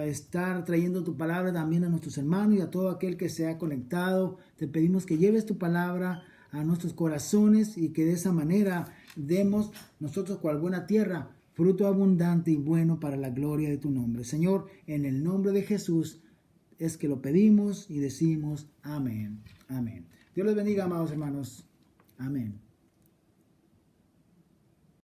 estar trayendo tu palabra también a nuestros hermanos y a todo aquel que se ha conectado. Te pedimos que lleves tu palabra a nuestros corazones y que de esa manera demos nosotros cual buena tierra fruto abundante y bueno para la gloria de tu nombre. Señor, en el nombre de Jesús es que lo pedimos y decimos amén. Amén. Dios les bendiga, amados hermanos. Amén.